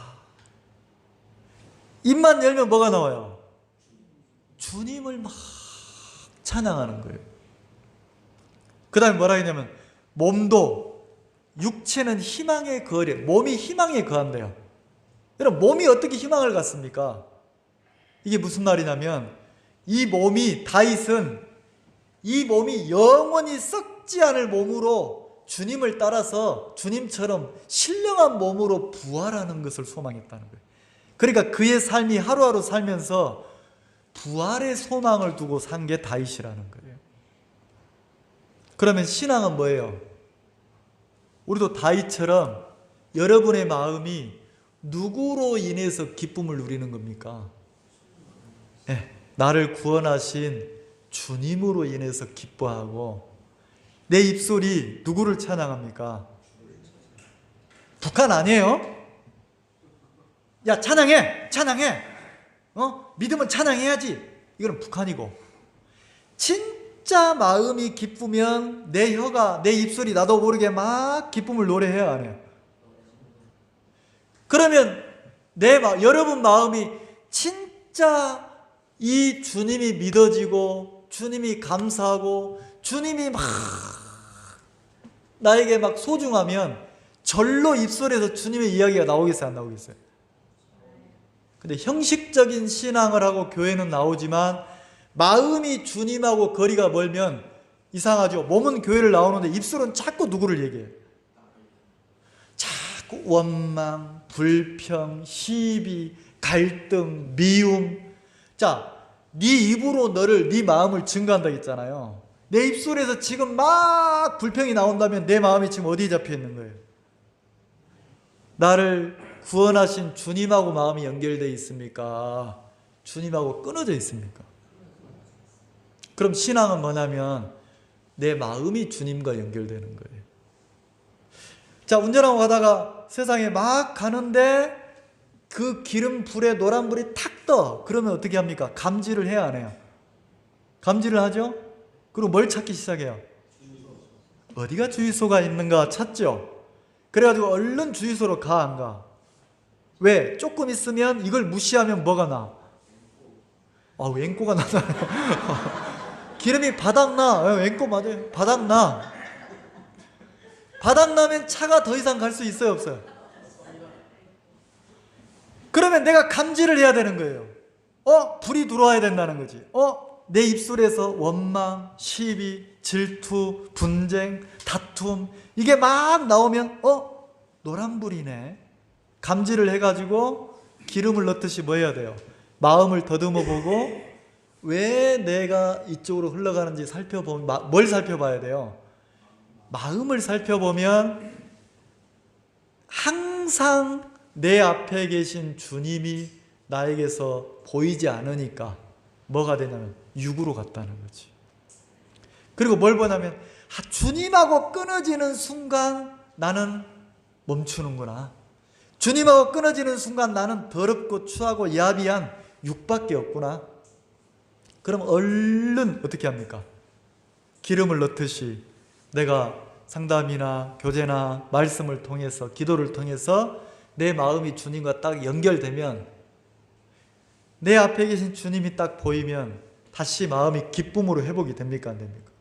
입만 열면 뭐가 나와요? 주님을 막 찬양하는 거예요. 그 다음에 뭐라 했냐면 몸도, 육체는 희망의 거래, 몸이 희망에 거한대요. 여러분, 몸이 어떻게 희망을 갖습니까? 이게 무슨 말이냐면 이 몸이, 다윗은 이 몸이 영원히 썩지 않을 몸으로 주님을 따라서 주님처럼 신령한 몸으로 부활하는 것을 소망했다는 거예요. 그러니까 그의 삶이 하루하루 살면서 부활의 소망을 두고 산 게 다윗이라는 거예요. 그러면 신앙은 뭐예요? 우리도 다윗처럼 여러분의 마음이 누구로 인해서 기쁨을 누리는 겁니까? 네, 나를 구원하신 주님으로 인해서 기뻐하고, 내 입술이 누구를 찬양합니까? 북한 아니에요? 야, 찬양해! 찬양해! 믿으면 찬양해야지! 이거는 북한이고, 진짜 마음이 기쁘면 내 혀가, 내 입술이 나도 모르게 막 기쁨을 노래해야 안 해요? 그러면 여러분 마음이 진짜 이 주님이 믿어지고, 주님이 감사하고, 주님이 막 나에게 막 소중하면 절로 입술에서 주님의 이야기가 나오겠어요, 안 나오겠어요? 근데 형식적인 신앙을 하고 교회는 나오지만 마음이 주님하고 거리가 멀면 이상하죠. 몸은 교회를 나오는데 입술은 자꾸 누구를 얘기해요? 자꾸 원망, 불평, 시비, 갈등, 미움. 자, 네 입으로 네 마음을 증거한다 했잖아요. 내 입술에서 지금 막 불평이 나온다면 내 마음이 지금 어디에 잡혀 있는 거예요? 나를 구원하신 주님하고 마음이 연결되어 있습니까? 주님하고 끊어져 있습니까? 그럼 신앙은 뭐냐면 내 마음이 주님과 연결되는 거예요. 자, 운전하고 가다가 세상에 막 가는데 그 기름 불에 노란 불이 탁 떠. 그러면 어떻게 합니까? 감지를 해야 안 해요? 감지를 하죠? 그리고 뭘 찾기 시작해요? 어디가 주유소가 있는가 찾죠? 그래가지고 얼른 주유소로 가, 안 가? 왜? 조금 있으면 이걸 무시하면 뭐가 나? 왼꼬가 나잖아요. 기름이 바닥나. 왼꼬 맞아요. 바닥나. 바닥나면 차가 더 이상 갈 수 있어요, 없어요? 그러면 내가 감지를 해야 되는 거예요. 불이 들어와야 된다는 거지. 내 입술에서 원망, 시비, 질투, 분쟁, 다툼 이게 막 나오면 노란불이네. 감지를 해가지고 기름을 넣듯이 뭐 해야 돼요? 마음을 더듬어 보고 왜 내가 이쪽으로 흘러가는지 살펴보면, 뭘 살펴봐야 돼요? 마음을 살펴보면 항상 내 앞에 계신 주님이 나에게서 보이지 않으니까 뭐가 되냐면 육으로 갔다는 거지. 그리고 뭘 보냐면 주님하고 끊어지는 순간 나는 멈추는구나. 주님하고 끊어지는 순간 나는 더럽고 추하고 야비한 육밖에 없구나. 그럼 얼른 어떻게 합니까? 기름을 넣듯이 내가 상담이나 교제나 말씀을 통해서, 기도를 통해서 내 마음이 주님과 딱 연결되면, 내 앞에 계신 주님이 딱 보이면 다시 마음이 기쁨으로 회복이 됩니까, 안 됩니까?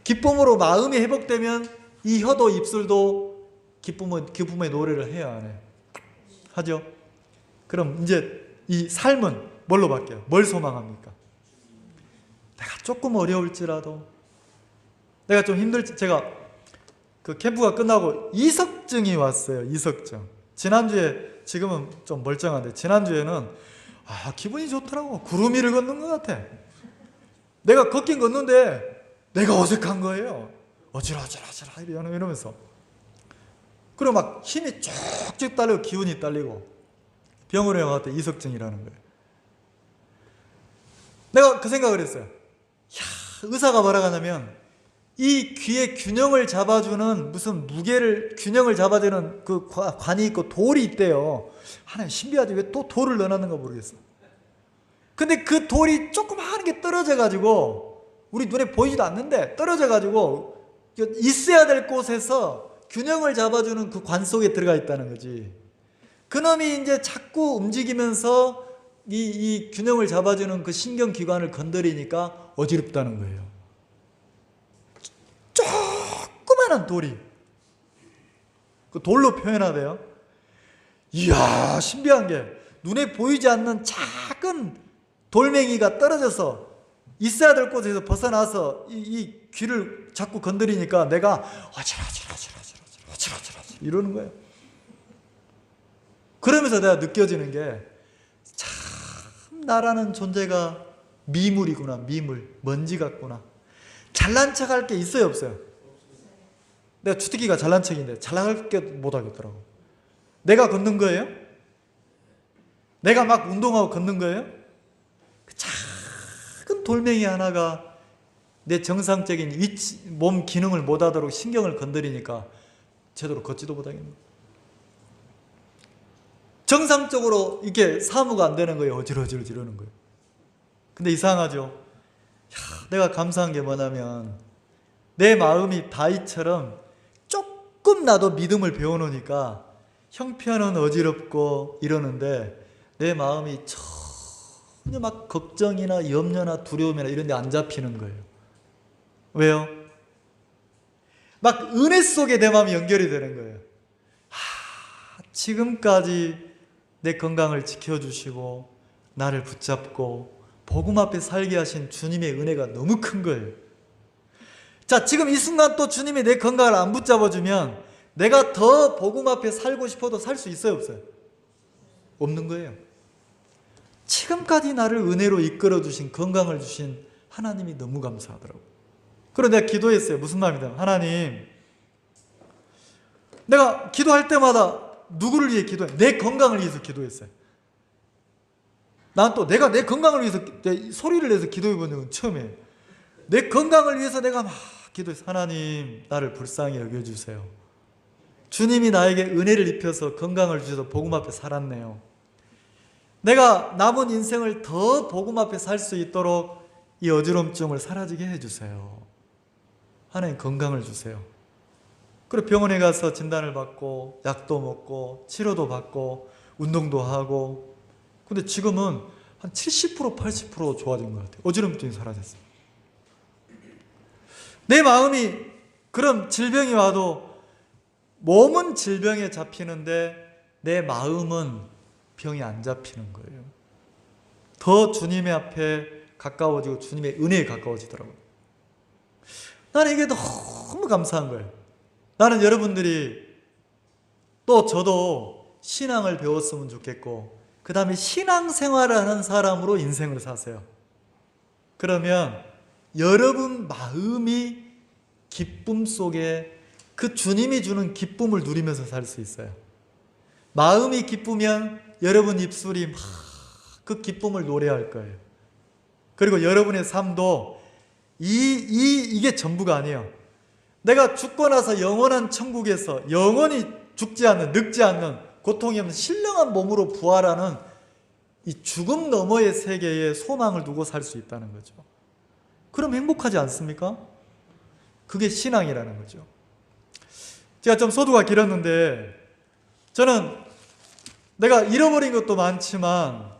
기쁨으로 마음이 회복되면 이 혀도 입술도 기쁨의 노래를 해야 안 해요? 하죠? 그럼 이제 이 삶은 뭘로 바뀌어요? 뭘 소망합니까? 내가 조금 어려울지라도, 내가 좀 제가 그 캠프가 끝나고 이석증이 왔어요. 이석증. 지난주에, 지금은 좀 멀쩡한데 지난주에는 기분이 좋더라고. 구름 위를 걷는 것 같아. 내가 걷긴 걷는데 내가 어색한 거예요. 어지러지러지러 이러면서. 그리고 막 힘이 쭉쭉 딸리고 기운이 딸리고 병원에 와서 이석증이라는 거예요. 내가 그 생각을 했어요. 의사가 뭐라고 하냐면 이 귀의 균형을 잡아주는 무슨 균형을 잡아주는 그 관이 있고 돌이 있대요. 하나님 신비하지, 왜 또 돌을 넣어놨는가 모르겠어. 근데 그 돌이 조그마한 게 떨어져가지고 우리 눈에 보이지도 않는데 떨어져가지고 있어야 될 곳에서 균형을 잡아주는 그 관 속에 들어가 있다는 거지. 그놈이 이제 자꾸 움직이면서 이 균형을 잡아주는 그 신경기관을 건드리니까 어지럽다는 거예요. 조그마한 돌이 그 돌로 표현하대요. 이야, 신비한 게 눈에 보이지 않는 작은 돌멩이가 떨어져서 있어야 될 곳에서 벗어나서 이 귀를 자꾸 건드리니까 내가 어지러지러지러지러지러지러 이러는 거예요. 그러면서 내가 느껴지는 게 참 나라는 존재가 미물이구나. 미물, 먼지 같구나. 잘난 척할 게 있어요, 없어요? 내가 주특기가 잘난 척인데 잘날 게 못하겠더라고. 내가 걷는 거예요? 내가 막 운동하고 걷는 거예요? 그 작은 돌멩이 하나가 내 정상적인 위치, 몸 기능을 못하도록 신경을 건드리니까 제대로 걷지도 못하겠는 거예요. 정상적으로 이게 사무가 안 되는 거예요. 어지러지러 이러는 거예요. 근데 이상하죠? 내가 감사한 게 뭐냐면 내 마음이 다윗처럼 조금 나도 믿음을 배워놓으니까 형편은 어지럽고 이러는데 내 마음이 전혀 막 걱정이나 염려나 두려움이나 이런 데 안 잡히는 거예요. 왜요? 막 은혜 속에 내 마음이 연결이 되는 거예요. 지금까지 내 건강을 지켜주시고 나를 붙잡고 복음 앞에 살게 하신 주님의 은혜가 너무 큰 거예요. 자, 지금 이 순간 또 주님이 내 건강을 안 붙잡아주면 내가 더 복음 앞에 살고 싶어도 살 수 있어요, 없어요? 없는 거예요. 지금까지 나를 은혜로 이끌어주신, 건강을 주신 하나님이 너무 감사하더라고요. 그래서 내가 기도했어요. 무슨 마음이다? 하나님, 내가 기도할 때마다 누구를 위해 기도해? 내 건강을 위해서 기도했어요. 난 또 내가 내 건강을 위해서 소리를 내서 기도해 본 적은 처음이에요. 내 건강을 위해서 내가 막 기도해서 하나님, 나를 불쌍히 여겨주세요. 주님이 나에게 은혜를 입혀서 건강을 주셔서 복음 앞에 살았네요. 내가 남은 인생을 더 복음 앞에 살 수 있도록 이 어지럼증을 사라지게 해주세요. 하나님, 건강을 주세요. 그리고 병원에 가서 진단을 받고 약도 먹고 치료도 받고 운동도 하고, 근데 지금은 한 70% 80% 좋아진 것 같아요. 어지럼증이 사라졌어요. 내 마음이 그런 질병이 와도 몸은 질병에 잡히는데 내 마음은 병이 안 잡히는 거예요. 더 주님의 앞에 가까워지고 주님의 은혜에 가까워지더라고요. 나는 이게 너무 감사한 거예요. 나는 여러분들이 또 저도 신앙을 배웠으면 좋겠고, 그 다음에 신앙생활을 하는 사람으로 인생을 사세요. 그러면 여러분 마음이 기쁨 속에 그 주님이 주는 기쁨을 누리면서 살 수 있어요. 마음이 기쁘면 여러분 입술이 막 그 기쁨을 노래할 거예요. 그리고 여러분의 삶도 이게 전부가 아니에요. 내가 죽고 나서 영원한 천국에서 영원히 죽지 않는, 늙지 않는, 고통이 없는 신령한 몸으로 부활하는 이 죽음 너머의 세계에 소망을 두고 살 수 있다는 거죠. 그럼 행복하지 않습니까? 그게 신앙이라는 거죠. 제가 좀 소두가 길었는데, 저는 내가 잃어버린 것도 많지만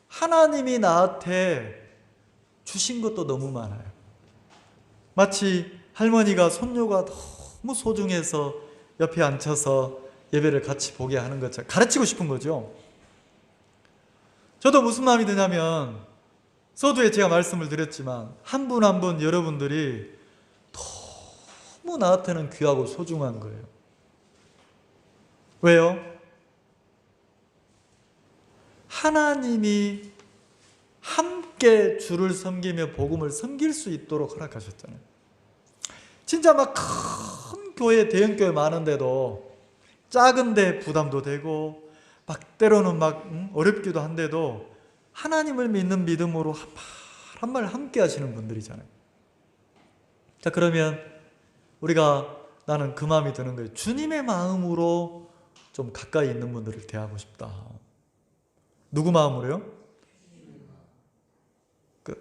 하나님이 나한테 주신 것도 너무 많아요. 마치 할머니가 손녀가 너무 소중해서 옆에 앉혀서 예배를 같이 보게 하는 것처럼 가르치고 싶은 거죠. 저도 무슨 마음이 드냐면, 서두에 제가 말씀을 드렸지만 한 분 한 분 여러분들이 너무 나한테는 귀하고 소중한 거예요. 왜요? 하나님이 함께 주를 섬기며 복음을 섬길 수 있도록 허락하셨잖아요. 진짜 막 큰 교회, 대형 교회 많은데도 작은데 부담도 되고 막 때로는 막 어렵기도 한데도 하나님을 믿는 믿음으로 한 말 함께 하시는 분들이잖아요. 자, 그러면 나는 그 마음이 드는 거예요. 주님의 마음으로 좀 가까이 있는 분들을 대하고 싶다. 누구 마음으로요?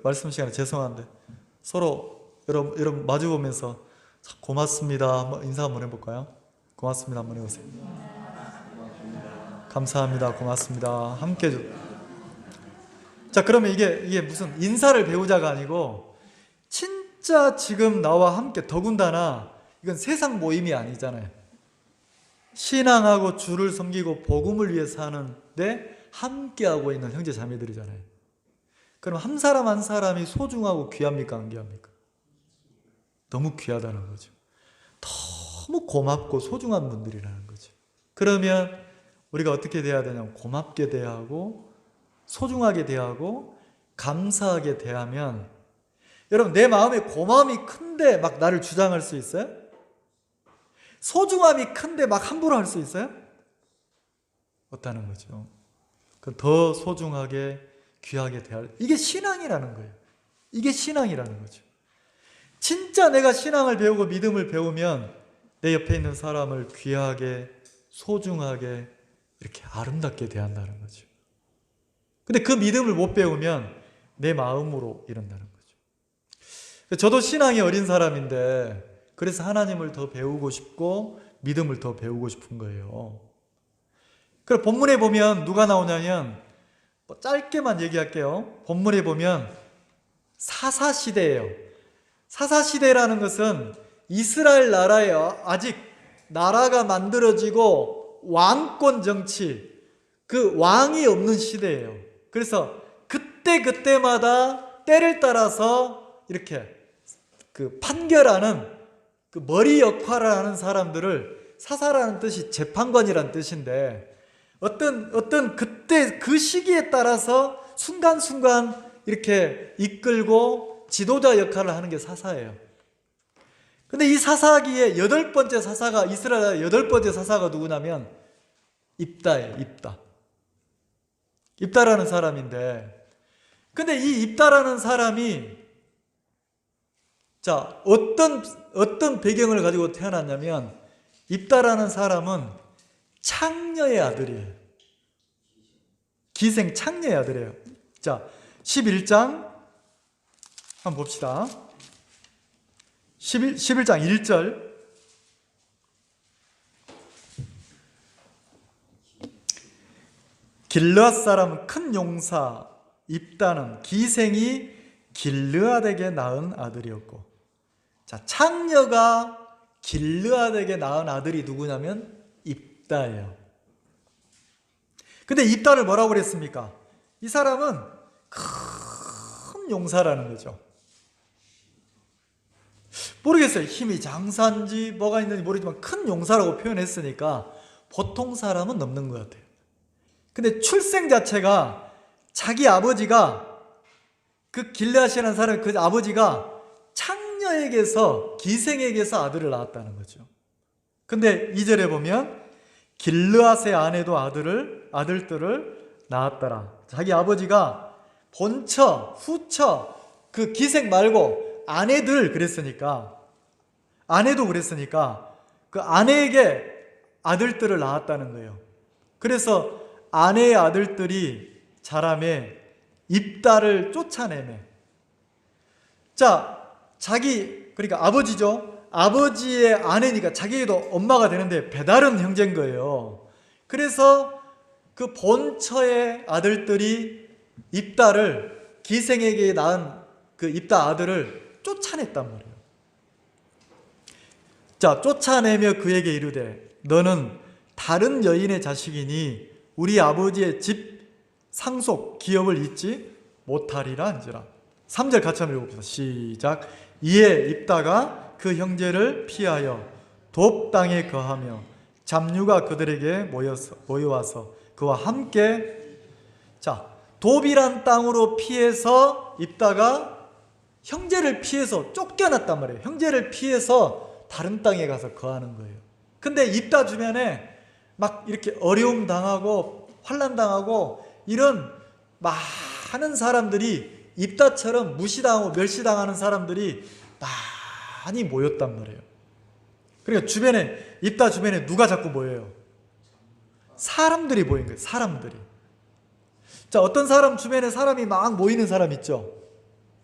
말씀 시간에 죄송한데 서로 여러분 마주보면서 고맙습니다 한번 인사 한번 해볼까요? 고맙습니다 한번 해보세요. 감사합니다. 고맙습니다. 함께 자, 그러면 이게 무슨 인사를 배우자가 아니고 진짜 지금 나와 함께, 더군다나 이건 세상 모임이 아니잖아요. 신앙하고 주를 섬기고 복음을 위해 사는데 함께하고 있는 형제 자매들이잖아요. 그럼 한 사람 한 사람이 소중하고 귀합니까, 안 귀합니까? 너무 귀하다는 거죠. 너무 고맙고 소중한 분들이라는 거죠. 그러면 우리가 어떻게 대해야 되냐면 고맙게 대하고 소중하게 대하고 감사하게 대하면 여러분 내 마음에 고마움이 큰데 막 나를 주장할 수 있어요? 소중함이 큰데 막 함부로 할 수 있어요? 없다는 거죠. 더 소중하게 귀하게 대할, 이게 신앙이라는 거예요. 이게 신앙이라는 거죠. 진짜 내가 신앙을 배우고 믿음을 배우면 내 옆에 있는 사람을 귀하게 소중하게 이렇게 아름답게 대한다는 거죠. 근데 그 믿음을 못 배우면 내 마음으로 이런다는 거죠. 저도 신앙이 어린 사람인데 그래서 하나님을 더 배우고 싶고 믿음을 더 배우고 싶은 거예요. 그리고 본문에 보면 누가 나오냐면 짧게만 얘기할게요. 본문에 보면 사사시대예요. 사사시대라는 것은 이스라엘 나라에 아직 나라가 만들어지고 왕권 정치, 그 왕이 없는 시대예요. 그래서 그때마다 때를 따라서 이렇게 그 판결하는 그 머리 역할을 하는 사람들을, 사사라는 뜻이 재판관이라는 뜻인데, 어떤 그때 그 시기에 따라서 순간순간 이렇게 이끌고 지도자 역할을 하는 게 사사예요. 근데 이 사사기에 8번째 사사가, 이스라엘 8번째 사사가 누구냐면 입다예요. 입다라는 사람인데, 근데 이 입다라는 사람이 자, 어떤 배경을 가지고 태어났냐면, 입다라는 사람은 창녀의 아들이에요. 기생 창녀의 아들이에요. 자, 11장 한번 봅시다. 11장 1절. 길르앗 사람은 큰 용사 입다는 기생이 길르앗에게 낳은 아들이었고, 자, 창녀가 길르앗에게 낳은 아들이 누구냐면 입다예요. 근데 입다를 뭐라고 그랬습니까? 이 사람은 큰 용사라는 거죠. 모르겠어요. 힘이 장사인지 뭐가 있는지 모르지만 큰 용사라고 표현했으니까 보통 사람은 넘는 것 같아요. 근데 출생 자체가 자기 아버지가, 그 길르앗이라는 사람의 그 아버지가 창녀에게서, 기생에게서 아들을 낳았다는 거죠. 근데 2절에 보면 길르앗의 아내도 아들들을 낳았더라. 자기 아버지가 본처, 후처, 그 기생 말고 아내도 그랬으니까 그 아내에게 아들들을 낳았다는 거예요. 그래서 아내의 아들들이 자라매 입다를 쫓아내매. 자, 그러니까 아버지죠. 아버지의 아내니까 자기도 엄마가 되는데 배다른 형제인 거예요. 그래서 그 본처의 아들들이 입다를, 기생에게 낳은 그 입다 아들을 쫓아냈단 말이에요. 자, 쫓아내며 그에게 이르되 너는 다른 여인의 자식이니 우리 아버지의 집 상속 기업을 잊지 못하리라 한지라. 3절 같이 한번 읽어봅시다. 시작. 이에 입다가 그 형제를 피하여 돕 땅에 거하며 잡류가 그들에게 모여와서 그와 함께, 자, 돕이란 땅으로 피해서 입다가 형제를 피해서 쫓겨났단 말이에요. 형제를 피해서 다른 땅에 가서 거하는 거예요. 근데 입다 주변에 막 이렇게 어려움 당하고 환난 당하고 이런 많은 사람들이, 입다처럼 무시당하고 멸시당하는 사람들이 많이 모였단 말이에요. 그러니까 입다 주변에 누가 자꾸 모여요? 사람들이 모인 거예요. 사람들이. 자, 어떤 사람 주변에 사람이 막 모이는 사람 있죠?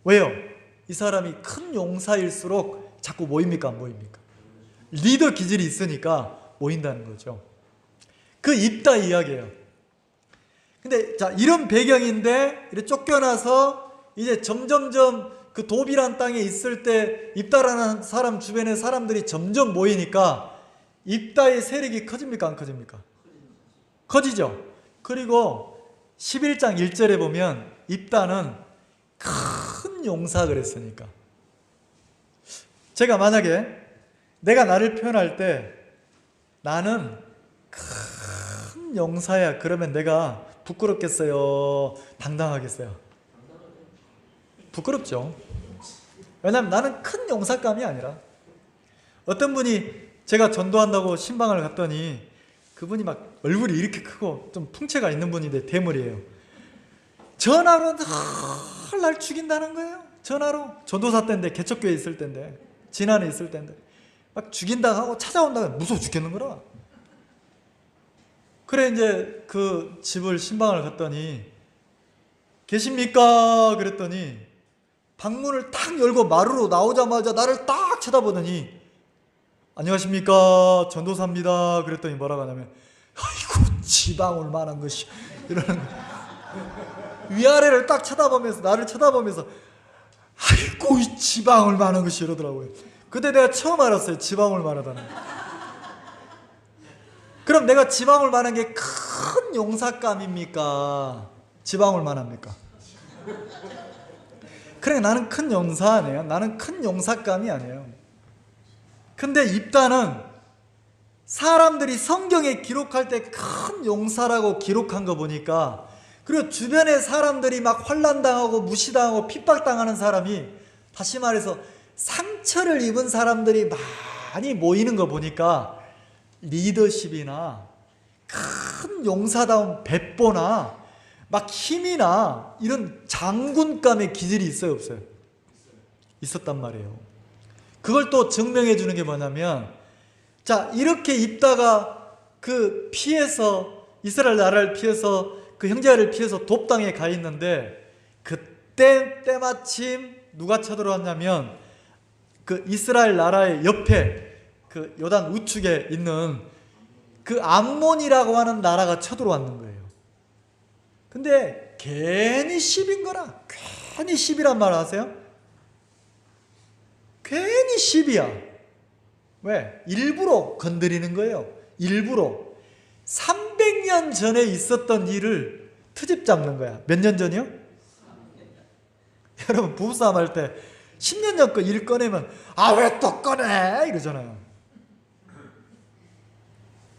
왜요? 이 사람이 큰 용사일수록 자꾸 모입니까? 안 모입니까? 리더 기질이 있으니까 모인다는 거죠. 그 입다 이야기예요. 근데 자, 이런 배경인데 이렇게 쫓겨나서 이제 점점점 그 돕이란 땅에 있을 때 입다라는 사람 주변에 사람들이 점점 모이니까 입다의 세력이 커집니까? 안 커집니까? 커지죠. 그리고 11장 1절에 보면 입다는 큰 용사 그랬으니까, 제가 만약에 내가 나를 표현할 때 나는 큰 용사야 그러면 내가 부끄럽겠어요? 당당하겠어요? 부끄럽죠. 왜냐하면 나는 큰 용사감이 아니라, 어떤 분이 제가 전도한다고 신방을 갔더니 그분이 막 얼굴이 이렇게 크고 좀 풍채가 있는 분인데 대머리예요. 전화로 날 죽인다는 거예요. 전화로. 전도사 때인데, 개척교회 있을 때인데, 진안에 있을 때인데 막 죽인다 하고 찾아온다고 무서워 죽겠는 거라. 그래 이제 그 집을 신방을 갔더니 계십니까? 그랬더니 방문을 탁 열고 마루로 나오자마자 나를 딱 쳐다보더니 안녕하십니까? 전도사입니다. 그랬더니 뭐라고 하냐면 아이고 지방울 만한 것이 이러는 거예요. 위아래를 딱 쳐다보면서, 나를 쳐다보면서 아이고 이 지방울 만한 것이 이러더라고요. 그때 내가 처음 알았어요. 지방울 만하다는 거. 그럼 내가 지방울 만한 게 큰 용사감입니까? 지방울 만합니까? 그래, 나는 큰 용사 아니에요. 나는 큰 용사감이 아니에요. 근데 입다는 사람들이 성경에 기록할 때 큰 용사라고 기록한 거 보니까, 그리고 주변에 사람들이 막 환난당하고 무시당하고 핍박당하는 사람이, 다시 말해서 상처를 입은 사람들이 많이 모이는 거 보니까 리더십이나 큰 용사다운 배포나 막 힘이나 이런 장군감의 기질이 있어요, 없어요? 있었단 말이에요. 그걸 또 증명해 주는 게 뭐냐면, 자, 이렇게 입다가 그 피해서, 이스라엘 나라를 피해서, 그 형제를 피해서 돕당에 가 있는데, 그때 때마침 누가 쳐들어왔냐면 그 이스라엘 나라의 옆에 그 요단 우측에 있는 그 암몬이라고 하는 나라가 쳐들어왔는 거예요. 근데 괜히 시비인 거라. 괜히 시비란 말 아세요? 괜히 시비야. 왜? 일부러 건드리는 거예요. 일부러. 300년 전에 있었던 일을 트집 잡는 거야. 몇 년 전이요? 여러분 부부싸움 할 때 10년 전 거 일 꺼내면 아 왜 또 꺼내? 이러잖아요.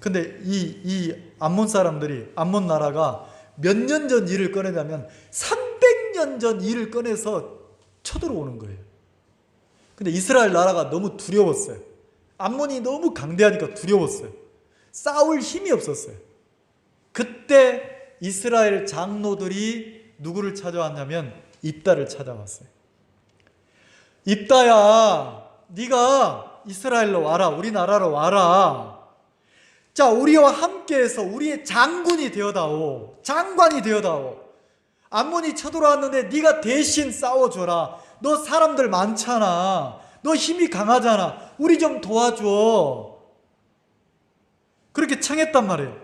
근데 이 암몬 사람들이, 암몬 나라가 몇 년 전 일을 꺼내냐면 300년 전 일을 꺼내서 쳐들어오는 거예요. 근데 이스라엘 나라가 너무 두려웠어요. 암몬이 너무 강대하니까 두려웠어요. 싸울 힘이 없었어요. 그때 이스라엘 장로들이 누구를 찾아왔냐면 입다를 찾아왔어요. 입다야, 네가 이스라엘로 와라. 우리나라로 와라. 자, 우리와 함께해서 우리의 장군이 되어다오. 장관이 되어다오. 암몬이 쳐들어왔는데 네가 대신 싸워줘라. 너 사람들 많잖아. 너 힘이 강하잖아. 우리 좀 도와줘. 그렇게 청했단 말이에요.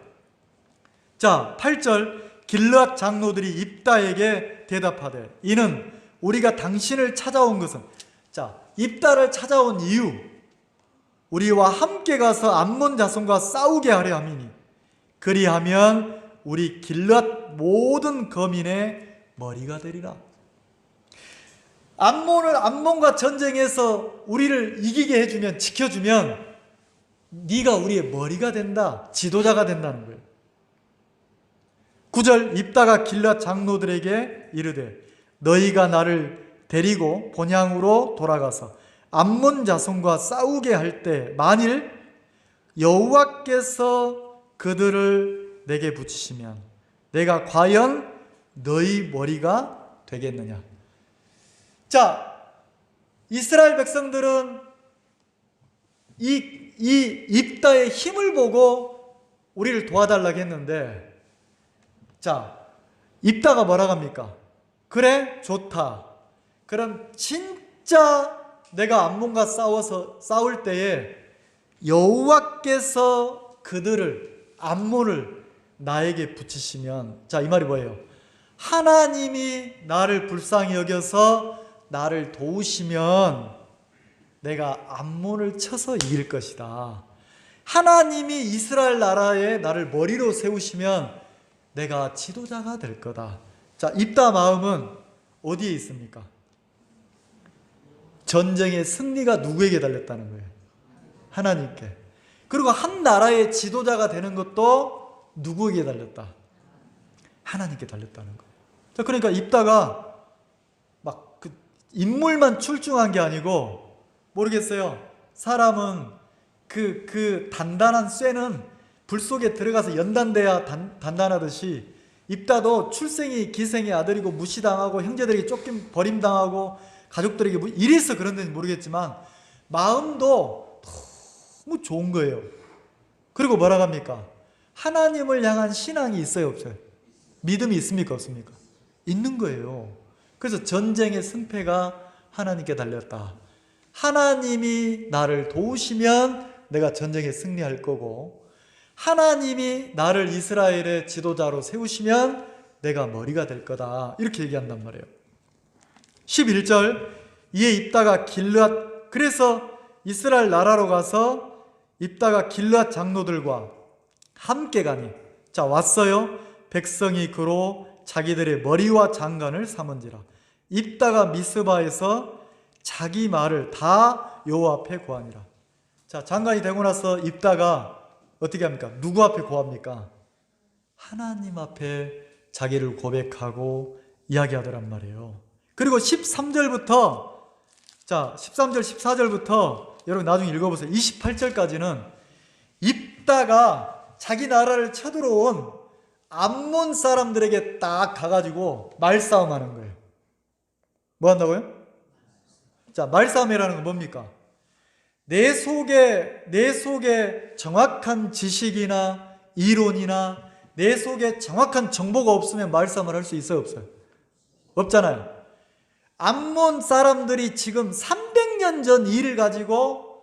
자, 8절 길르앗 장로들이 입다에게 대답하되 이는 우리가 당신을 찾아온 것은, 자, 입다를 찾아온 이유, 우리와 함께 가서 암몬 자손과 싸우게 하려 함이니 그리하면 우리 길르앗 모든 거민의 머리가 되리라. 암몬과 전쟁에서 우리를 이기게 해주면, 지켜주면 네가 우리의 머리가 된다, 지도자가 된다는 거예요. 9절 입다가 길르앗 장로들에게 이르되 너희가 나를 데리고 본향으로 돌아가서 암몬 자손과 싸우게 할 때 만일 여호와께서 그들을 내게 붙이시면 내가 과연 너희 머리가 되겠느냐. 자, 이스라엘 백성들은 이 입다의 힘을 보고 우리를 도와달라고 했는데, 자, 입다가 뭐라고 합니까? 그래, 좋다. 그럼 진짜 내가 암몬과 싸울 때에 여호와께서 그들을, 암몬을 나에게 붙이시면, 자, 이 말이 뭐예요? 하나님이 나를 불쌍히 여겨서 나를 도우시면 내가 암몬을 쳐서 이길 것이다. 하나님이 이스라엘 나라에 나를 머리로 세우시면 내가 지도자가 될 거다. 자, 입다 마음은 어디에 있습니까? 전쟁의 승리가 누구에게 달렸다는 거예요? 하나님께. 그리고 한 나라의 지도자가 되는 것도 누구에게 달렸다? 하나님께 달렸다는 거예요. 자, 그러니까 입다가 막 그 인물만 출중한 게 아니고, 모르겠어요. 사람은 그 단단한 쇠는 불 속에 들어가서 연단돼야 단단하듯이 입다도 출생이 기생의 아들이고 무시당하고 형제들에게 버림당하고 가족들에게 이래서 그런지 모르겠지만 마음도 너무 좋은 거예요. 그리고 뭐라고 합니까? 하나님을 향한 신앙이 있어요, 없어요? 믿음이 있습니까, 없습니까? 있는 거예요. 그래서 전쟁의 승패가 하나님께 달렸다. 하나님이 나를 도우시면 내가 전쟁에 승리할 거고, 하나님이 나를 이스라엘의 지도자로 세우시면 내가 머리가 될 거다. 이렇게 얘기한단 말이에요. 11절, 이에 입다가 길르앗, 그래서 이스라엘 나라로 가서 입다가 길르앗 장로들과 함께 가니, 자, 왔어요. 백성이 그로 자기들의 머리와 장관을 삼은지라. 입다가 미스바에서 자기 말을 다 여호와 앞에 고하니라. 자, 장관이 되고 나서 입다가 어떻게 합니까? 누구 앞에 고합니까? 하나님 앞에 자기를 고백하고 이야기하더란 말이에요. 그리고 13절부터, 자, 13절, 14절부터 여러분 나중에 읽어보세요. 28절까지는 입다가 자기 나라를 쳐들어온 암몬 사람들에게 딱 가가지고 말싸움하는 거예요. 뭐 한다고요? 자, 말싸움이라는 건 뭡니까? 내 속에 정확한 지식이나 이론이나 내 속에 정확한 정보가 없으면 말싸움을 할 수 있어요, 없어요? 없잖아요. 암몬 사람들이 지금 300년 전 일을 가지고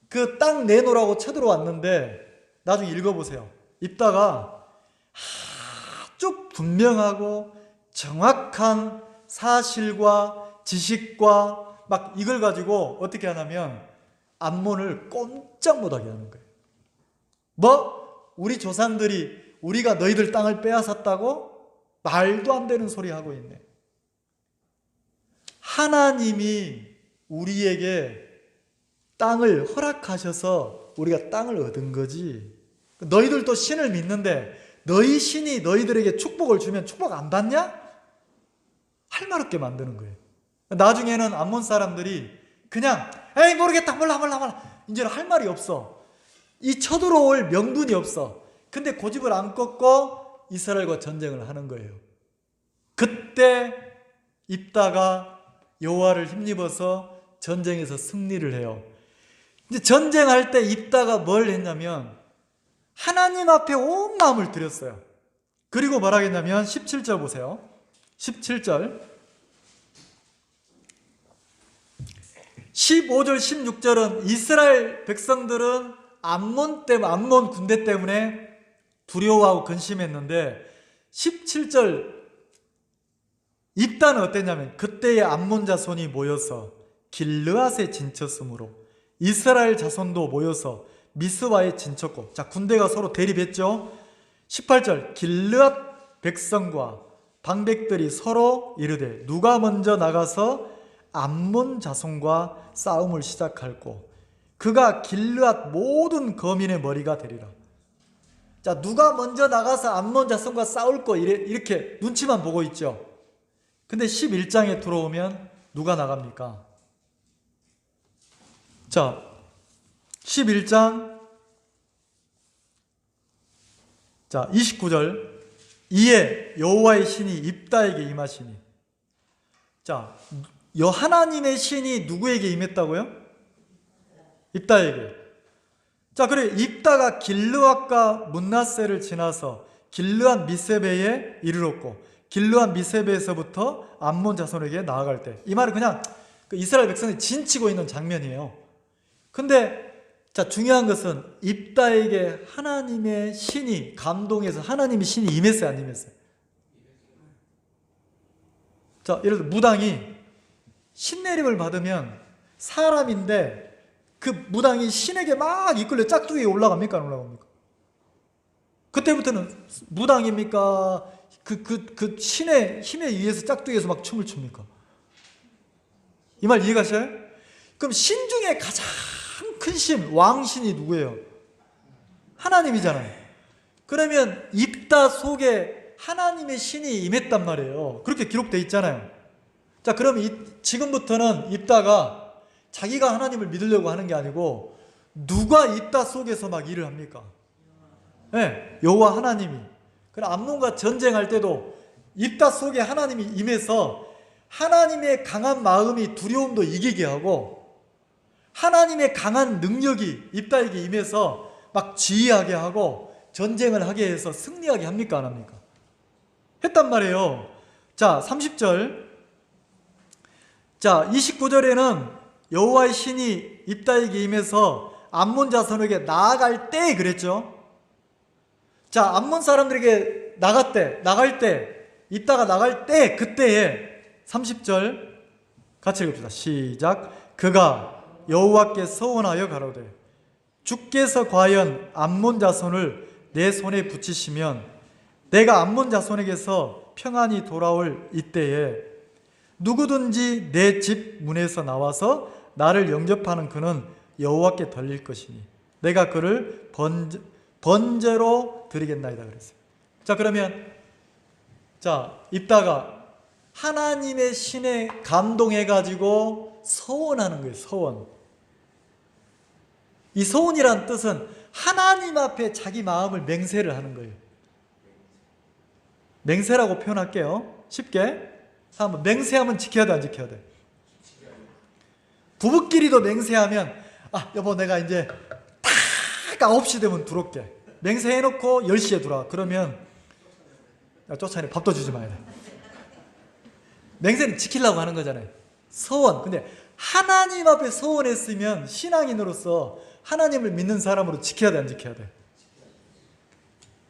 그 땅 내놓으라고 쳐들어왔는데, 나중에 읽어보세요. 입다가 아주 분명하고 정확한 사실과 지식과 막 이걸 가지고 어떻게 하냐면 암몬을 꼼짝 못하게 하는 거예요. 뭐? 우리 조상들이 우리가 너희들 땅을 빼앗았다고? 말도 안 되는 소리 하고 있네. 하나님이 우리에게 땅을 허락하셔서 우리가 땅을 얻은 거지. 너희들도 신을 믿는데 너희 신이 너희들에게 축복을 주면 축복 안 받냐? 할 말 없게 만드는 거예요. 나중에는 암몬 사람들이 그냥 에이 모르겠다, 몰라 이제는 할 말이 없어. 이 쳐들어올 명분이 없어. 근데 고집을 안 꺾고 이스라엘과 전쟁을 하는 거예요. 그때 입다가 여호와를 힘입어서 전쟁에서 승리를 해요. 이제 전쟁할 때 입다가 뭘 했냐면 하나님 앞에 온 마음을 드렸어요. 그리고 뭐라 했냐면 17절 보세요. 17절 15절 16절은 이스라엘 백성들은 암몬 군대 때문에 두려워하고 근심했는데 17절 입다는 어땠냐면 그때의 암몬 자손이 모여서 길르앗에 진쳤으므로 이스라엘 자손도 모여서 미스바에 진쳤고, 자, 군대가 서로 대립했죠. 18절 길르앗 백성과 방백들이 서로 이르되 누가 먼저 나가서 암몬 자손과 싸움을 시작할꼬 그가 길르앗 모든 거민의 머리가 되리라. 자, 누가 먼저 나가서 암몬 자손과 싸울꼬 이렇게 눈치만 보고 있죠. 근데 11장에 들어오면 누가 나갑니까? 자, 11장 자 29절 이에 여호와의 신이 입다에게 임하시니, 자, 하나님의 신이 누구에게 임했다고요? 입다에게. 자, 그래 입다가 길르앗과 문나세를 지나서 길르앗 미세베에 이르렀고 길르앗 미세베에서부터 암몬 자손에게 나아갈 때, 이 말은 그냥 그 이스라엘 백성이 진치고 있는 장면이에요. 근데 자, 중요한 것은 입다에게 하나님의 신이 감동해서 하나님의 신이 임했어요, 안 임했어요? 자, 예를 들어 무당이 신내림을 받으면 사람인데 그 무당이 신에게 막 이끌려 짝퉁이에 올라갑니까, 안 올라갑니까? 그때부터는 무당입니까? 그 신의 힘에 의해서 짝퉁이에서 막 춤을 춥니까? 이 말 이해가셔요? 그럼 신 중에 가장 큰 신, 왕신이 누구예요? 하나님이잖아요. 그러면 입다 속에 하나님의 신이 임했단 말이에요. 그렇게 기록되어 있잖아요. 자, 그럼 지금부터는 입다가 자기가 하나님을 믿으려고 하는 게 아니고 누가 입다 속에서 막 일을 합니까? 네, 여호와 하나님이. 그럼 암논과 전쟁할 때도 입다 속에 하나님이 임해서 하나님의 강한 마음이 두려움도 이기게 하고 하나님의 강한 능력이 입다에게 임해서 막 지휘하게 하고 전쟁을 하게 해서 승리하게 합니까? 안 합니까? 했단 말이에요. 자, 30절. 자, 29절에는 여호와의 신이 입다에게 임해서 암몬 자손에게 나아갈 때 그랬죠. 자, 암몬 사람들에게 나갈 때 입다가 나갈 때 그때에 30절 같이 읽읍시다. 시작. 그가 여호와께 서원하여 가로되 주께서 과연 암몬 자손을 내 손에 붙이시면 내가 암몬 자손에게서 평안히 돌아올 이때에 누구든지 내 집 문에서 나와서 나를 영접하는 그는 여호와께 들릴 것이니 내가 그를 번제로 드리겠나이다 그랬어요. 자, 그러면 입다가 하나님의 신에 감동해가지고 서원하는 거예요. 서원. 이 서원이란 뜻은 하나님 앞에 자기 마음을 맹세를 하는 거예요. 맹세라고 표현할게요. 쉽게. 한번 맹세하면 지켜야 돼, 안 지켜야 돼? 부부끼리도 맹세하면 여보 내가 이제 딱 9시 되면 들어올게. 맹세해놓고 10시에 들어와. 그러면 쫓아내 밥도 주지 마야 돼. 맹세는 지키려고 하는 거잖아요. 서원. 근데 하나님 앞에 서원했으면 신앙인으로서 하나님을 믿는 사람으로 지켜야 돼, 안 지켜야 돼?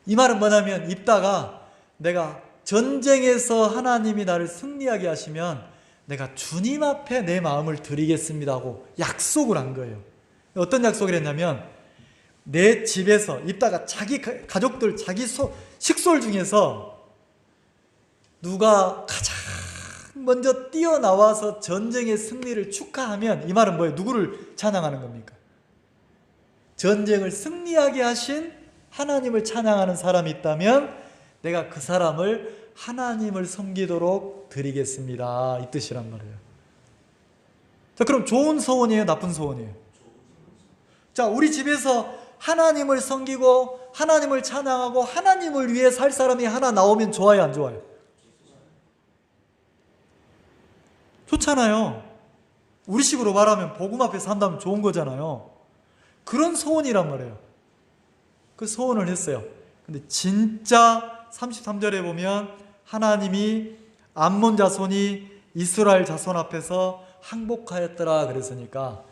이 말은 뭐냐면 입다가 내가 전쟁에서 하나님이 나를 승리하게 하시면 내가 주님 앞에 내 마음을 드리겠습니다 하고 약속을 한 거예요. 어떤 약속을 했냐면 내 집에서 입다가 자기 가족들, 자기 식솔 중에서 누가 가장 먼저 뛰어나와서 전쟁의 승리를 축하하면 이 말은 뭐예요? 누구를 찬양하는 겁니까? 전쟁을 승리하게 하신 하나님을 찬양하는 사람이 있다면 내가 그 사람을 하나님을 섬기도록 드리겠습니다. 이 뜻이란 말이에요. 자, 그럼 좋은 소원이에요? 나쁜 소원이에요? 자, 우리 집에서 하나님을 섬기고 하나님을 찬양하고 하나님을 위해 살 사람이 하나 나오면 좋아요? 안 좋아요? 좋잖아요. 우리식으로 말하면 복음 앞에 산다면 좋은 거잖아요. 그런 소원이란 말이에요. 그 소원을 했어요. 근데 진짜 33절에 보면 하나님이 암몬 자손이 이스라엘 자손 앞에서 항복하였더라 그랬으니까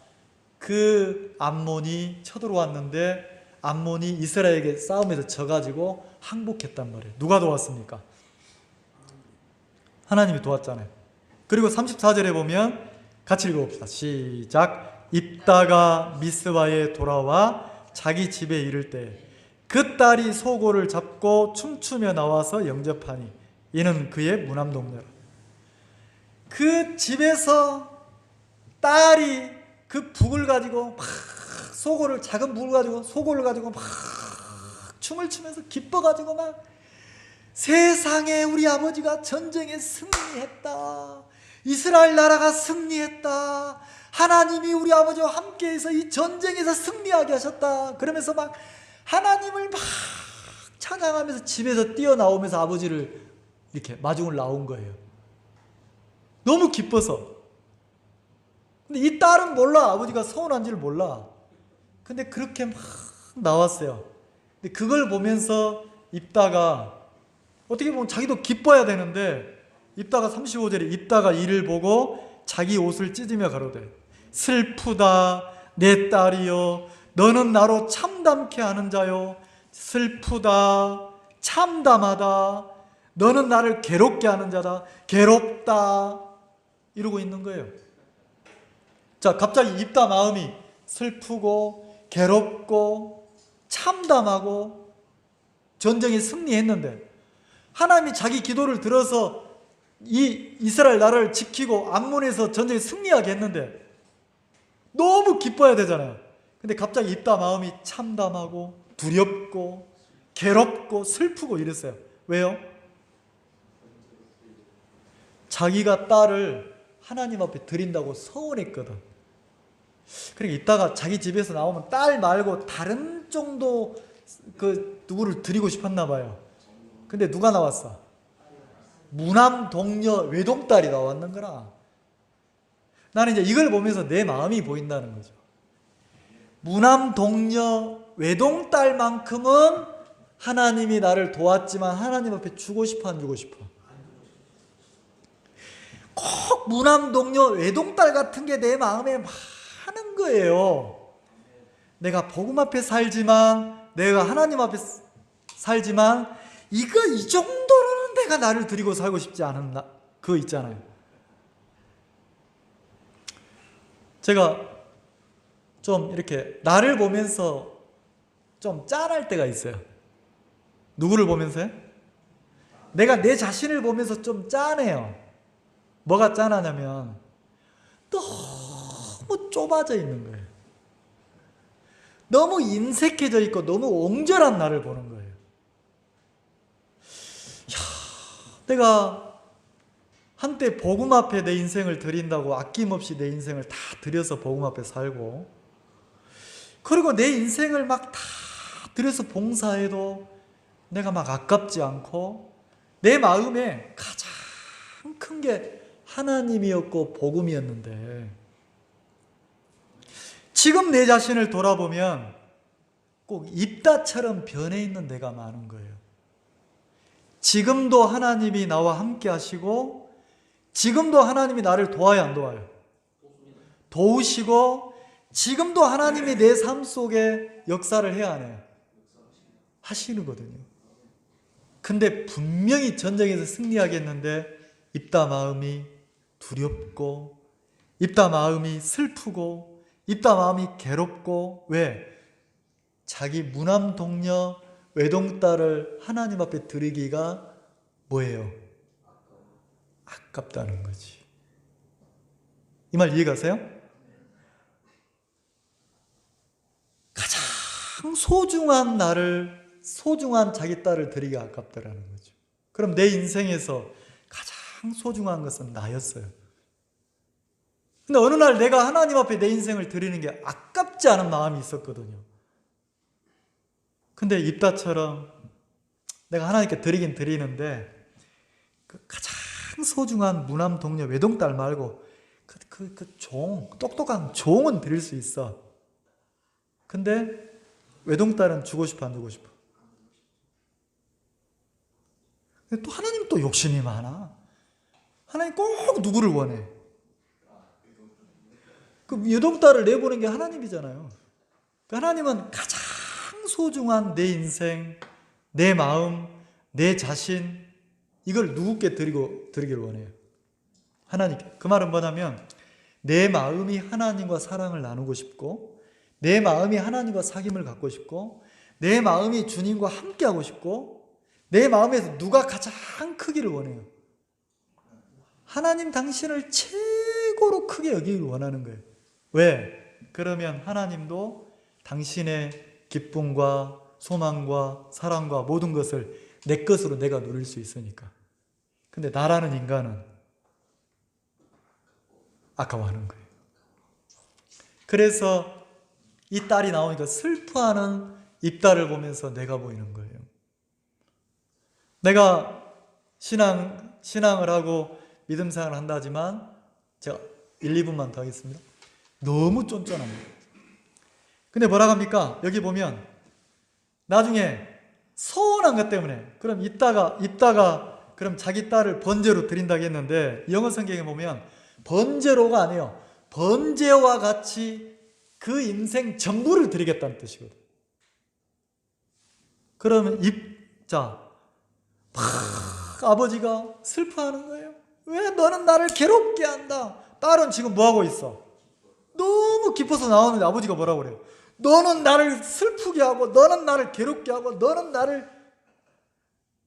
그 암몬이 쳐들어왔는데 암몬이 이스라엘에게 싸움에서 져가지고 항복했단 말이에요. 누가 도왔습니까? 하나님이 도왔잖아요. 그리고 34절에 보면 같이 읽어봅시다. 시작. 입다가 미스바에 돌아와 자기 집에 이를 때 그 딸이 소고를 잡고 춤추며 나와서 영접하니 이는 그의 무남동네라. 그 집에서 딸이 그 북을 가지고 막 소고를, 작은 북을 가지고 소고를 가지고 막 춤을 추면서 기뻐가지고 막 세상에 우리 아버지가 전쟁에 승리했다. 이스라엘 나라가 승리했다. 하나님이 우리 아버지와 함께해서 이 전쟁에서 승리하게 하셨다. 그러면서 막 하나님을 막 찬양하면서 집에서 뛰어나오면서 아버지를 이렇게 마중을 나온 거예요. 너무 기뻐서. 근데 이 딸은 몰라. 아버지가 서운한지를 몰라. 근데 그렇게 막 나왔어요. 근데 그걸 보면서 입다가 어떻게 보면 자기도 기뻐야 되는데 입다가 35절에 입다가 이를 보고 자기 옷을 찢으며 가로되 슬프다 내 딸이여 너는 나로 참담케 하는 자요 슬프다 참담하다 너는 나를 괴롭게 하는 자다 괴롭다 이러고 있는 거예요. 자, 갑자기 입다 마음이 슬프고 괴롭고 참담하고 전쟁에 승리했는데 하나님이 자기 기도를 들어서 이 이스라엘 나라를 지키고 암몬에서 전쟁에 승리하게 했는데 너무 기뻐야 되잖아요. 근데 갑자기 입다 마음이 참담하고 두렵고 괴롭고 슬프고 이랬어요. 왜요? 자기가 딸을 하나님 앞에 드린다고 서운했거든. 그러니까 이따가 자기 집에서 나오면 딸 말고 다른 정도 누구를 드리고 싶었나 봐요. 근데 누가 나왔어? 무남 동녀 외동딸이 나왔는 거라. 나는 이제 이걸 보면서 내 마음이 보인다는 거죠. 무남 동녀 외동딸만큼은 하나님이 나를 도왔지만 하나님 앞에 주고 싶어 안 주고 싶어? 꼭 무남 동녀 외동딸 같은 게 내 마음에 많은 거예요. 내가 복음 앞에 살지만, 내가 하나님 앞에 살지만 이 정도로는 내가 나를 드리고 살고 싶지 않은 그거 있잖아요. 제가 좀 이렇게 나를 보면서 좀 짠할 때가 있어요. 누구를 보면서요? 내가 내 자신을 보면서 좀 짠해요. 뭐가 짠하냐면 너무 좁아져 있는 거예요. 너무 인색해져 있고 너무 옹졸한 나를 보는 거예요. 내가 한때 복음 앞에 내 인생을 드린다고 아낌없이 내 인생을 다 드려서 복음 앞에 살고, 그리고 내 인생을 막 다 드려서 봉사해도 내가 막 아깝지 않고 내 마음에 가장 큰 게 하나님이었고 복음이었는데, 지금 내 자신을 돌아보면 꼭 입다처럼 변해 있는 내가 많은 거예요. 지금도 하나님이 나와 함께 하시고, 지금도 하나님이 나를 도와야 안 도와요? 도우시고, 지금도 하나님이 내 삶 속에 역사를 해야 안 해요? 하시는거든요. 근데 분명히 전쟁에서 승리하겠는데 입다 마음이 두렵고, 입다 마음이 슬프고, 입다 마음이 괴롭고. 왜? 자기 무남 동녀 외동딸을 하나님 앞에 드리기가 뭐예요? 아깝다는 거지. 이 말 이해가세요? 가장 소중한 나를, 소중한 자기 딸을 드리기 아깝다라는 거죠. 그럼 내 인생에서 가장 소중한 것은 나였어요. 근데 어느 날 내가 하나님 앞에 내 인생을 드리는 게 아깝지 않은 마음이 있었거든요. 근데 입다처럼 내가 하나님께 드리긴 드리는데 그 가장 소중한 무남 동녀 외동딸 말고 똑똑한 종은 드릴 수 있어. 근데 외동딸은 주고 싶어 안 주고 싶어? 근데 또 하나님 또 욕심이 많아. 하나님 꼭 누구를 원해? 그 외동딸을 내보낸 게 하나님이잖아요. 하나님은 가장 소중한 내 인생, 내 마음, 내 자신, 이걸 누구께 드리기를 원해요? 하나님께. 그 말은 뭐냐면 내 마음이 하나님과 사랑을 나누고 싶고, 내 마음이 하나님과 사귐을 갖고 싶고, 내 마음이 주님과 함께하고 싶고, 내 마음에서 누가 가장 크기를 원해요? 하나님 당신을 최고로 크게 여기길 원하는 거예요. 왜? 그러면 하나님도 당신의 기쁨과 소망과 사랑과 모든 것을 내 것으로 내가 누릴 수 있으니까. 근데 나라는 인간은 아까워하는 거예요. 그래서 이 딸이 나오니까 슬퍼하는 입딸을 보면서 내가 보이는 거예요. 내가 신앙을 하고 믿음 생활을 한다지만, 제가 1, 2분만 더 하겠습니다. 너무 쫀쫀합니다. 근데 뭐라고 합니까? 여기 보면 나중에 서운한 것 때문에, 그럼 입다가 그럼 자기 딸을 번제로 드린다고 했는데, 영어 성경에 보면 번제로가 아니에요. 번제와 같이 그 인생 전부를 드리겠다는 뜻이거든. 그러면 아버지가 슬퍼하는 거예요. 왜 너는 나를 괴롭게 한다? 딸은 지금 뭐하고 있어? 너무 기뻐서 나오는데 아버지가 뭐라고 그래요? 너는 나를 슬프게 하고, 너는 나를 괴롭게 하고, 너는 나를.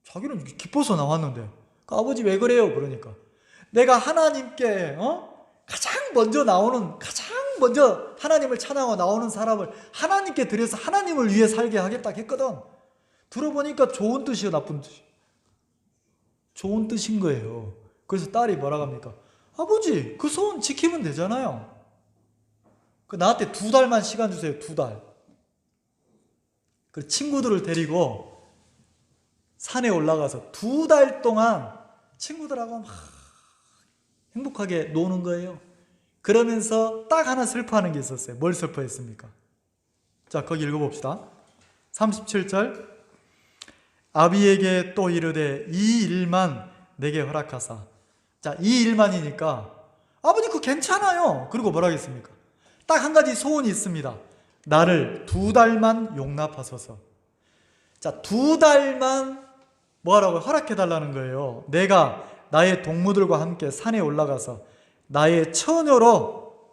자기는 기뻐서 나왔는데 아버지 왜 그래요? 그러니까 내가 하나님께 가장 먼저 하나님을 찬양하고 나오는 사람을 하나님께 드려서 하나님을 위해 살게 하겠다 했거든. 들어보니까 좋은 뜻이요, 나쁜 뜻이요? 좋은 뜻인 거예요. 그래서 딸이 뭐라고 합니까? 아버지, 그 소원 지키면 되잖아요. 나한테 2달만 시간 주세요. 2달. 그 친구들을 데리고 산에 올라가서 2달 동안 친구들하고 막 행복하게 노는 거예요. 그러면서 딱 하나 슬퍼하는 게 있었어요. 뭘 슬퍼했습니까? 자, 거기 읽어봅시다. 37절. 아비에게 또 이르되 이 일만 내게 허락하사. 자, 이 일만이니까 아버지 그거 괜찮아요. 그리고 뭐라 하겠습니까? 딱 한 가지 소원이 있습니다. 나를 2달만 용납하소서. 자, 2달만 뭐하라고 허락해달라는 거예요. 내가 나의 동무들과 함께 산에 올라가서 나의 처녀로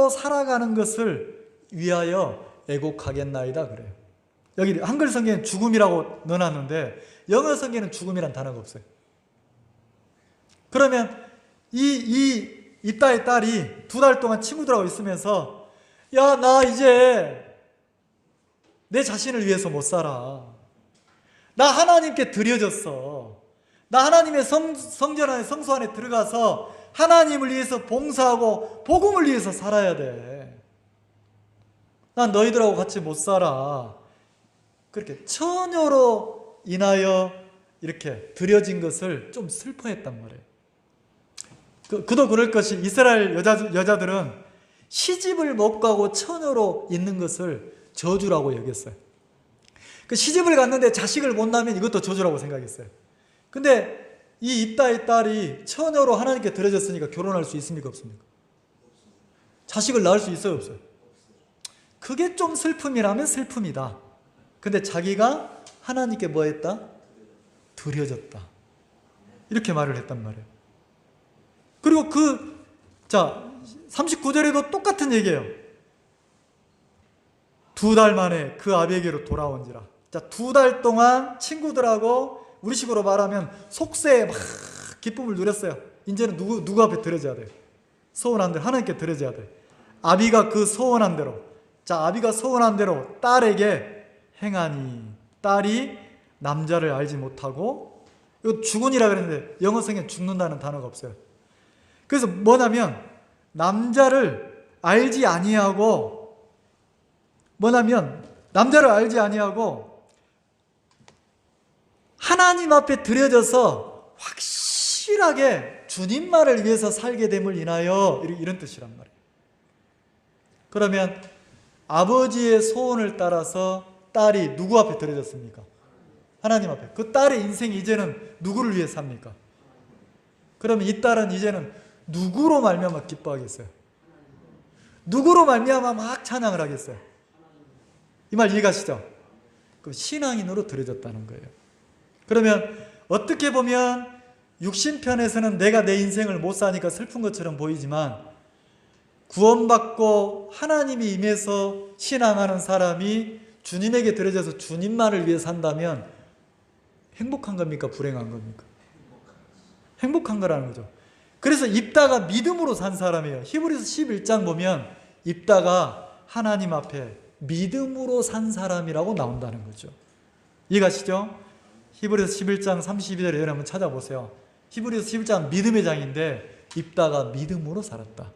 살아가는 것을 위하여 애곡하겠나이다 그래요. 여기 한글 성경에는 죽음이라고 넣어놨는데 영어 성경에는 죽음이란 단어가 없어요. 그러면 이따의 딸이 2달 동안 친구들하고 있으면서 야, 나 이제 내 자신을 위해서 못 살아. 나 하나님께 드려졌어. 나 하나님의 성전 안에, 성소 안에 들어가서 하나님을 위해서 봉사하고 복음을 위해서 살아야 돼. 난 너희들하고 같이 못 살아. 그렇게 처녀로 인하여 이렇게 드려진 것을 좀 슬퍼했단 말이에요. 그도 그럴 것이 이스라엘 여자들은 시집을 못 가고 처녀로 있는 것을 저주라고 여겼어요. 그 시집을 갔는데 자식을 못 낳으면 이것도 저주라고 생각했어요. 근데 이 입다의 딸이 처녀로 하나님께 드려졌으니까 결혼할 수 있습니까? 없습니까? 자식을 낳을 수 있어요? 없어요? 그게 좀 슬픔이라면 슬픔이다. 근데 자기가 하나님께 뭐 했다? 드려졌다. 이렇게 말을 했단 말이에요. 그리고 39절에도 똑같은 얘기예요. 2달 만에 그 아비에게로 돌아온지라. 자, 2달 동안 친구들하고 우리식으로 말하면 속세에 막 기쁨을 누렸어요. 이제는 누구 앞에 드려져야 돼요? 소원한 대로 하나님께 드려져야 돼요. 아비가 그 소원한 대로, 자, 아비가 소원한 대로 딸에게 행하니 딸이 남자를 알지 못하고, 이거 죽은이라 그랬는데 영어 성경에 죽는다는 단어가 없어요. 그래서 뭐냐면 남자를 알지 아니하고 하나님 앞에 드려져서 확실하게 주님만을 위해서 살게 됨을 인하여, 이런 뜻이란 말이에요. 그러면 아버지의 소원을 따라서 딸이 누구 앞에 드려졌습니까? 하나님 앞에. 그 딸의 인생이 이제는 누구를 위해 삽니까? 그러면 이 딸은 이제는 누구로 말미암아 기뻐하겠어요? 누구로 말미암아 막 찬양을 하겠어요? 이 말 이해가시죠? 그 신앙인으로 드려졌다는 거예요. 그러면 어떻게 보면 육신편에서는 내가 내 인생을 못 사니까 슬픈 것처럼 보이지만, 구원받고 하나님이 임해서 신앙하는 사람이 주님에게 드려져서 주님만을 위해 산다면 행복한 겁니까? 불행한 겁니까? 행복한 거라는 거죠. 그래서 입다가 믿음으로 산 사람이에요. 히브리서 11장 보면 입다가 하나님 앞에 믿음으로 산 사람이라고 나온다는 거죠. 이해가시죠? 히브리서 11장 32절에 한번 찾아보세요. 히브리서 11장 믿음의 장인데 입다가 믿음으로 살았다.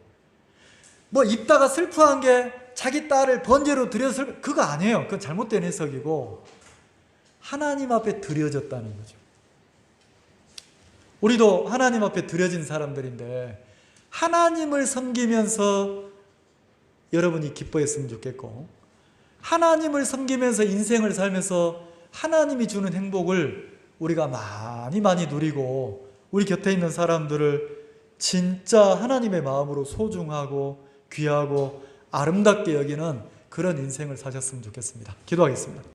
뭐 입다가 슬퍼한 게 자기 딸을 번제로 드려서 그거 아니에요. 그건 잘못된 해석이고 하나님 앞에 드려졌다는 거죠. 우리도 하나님 앞에 드려진 사람들인데 하나님을 섬기면서 여러분이 기뻐했으면 좋겠고, 하나님을 섬기면서 인생을 살면서 하나님이 주는 행복을 우리가 많이 누리고 우리 곁에 있는 사람들을 진짜 하나님의 마음으로 소중하고 귀하고 아름답게 여기는 그런 인생을 사셨으면 좋겠습니다. 기도하겠습니다.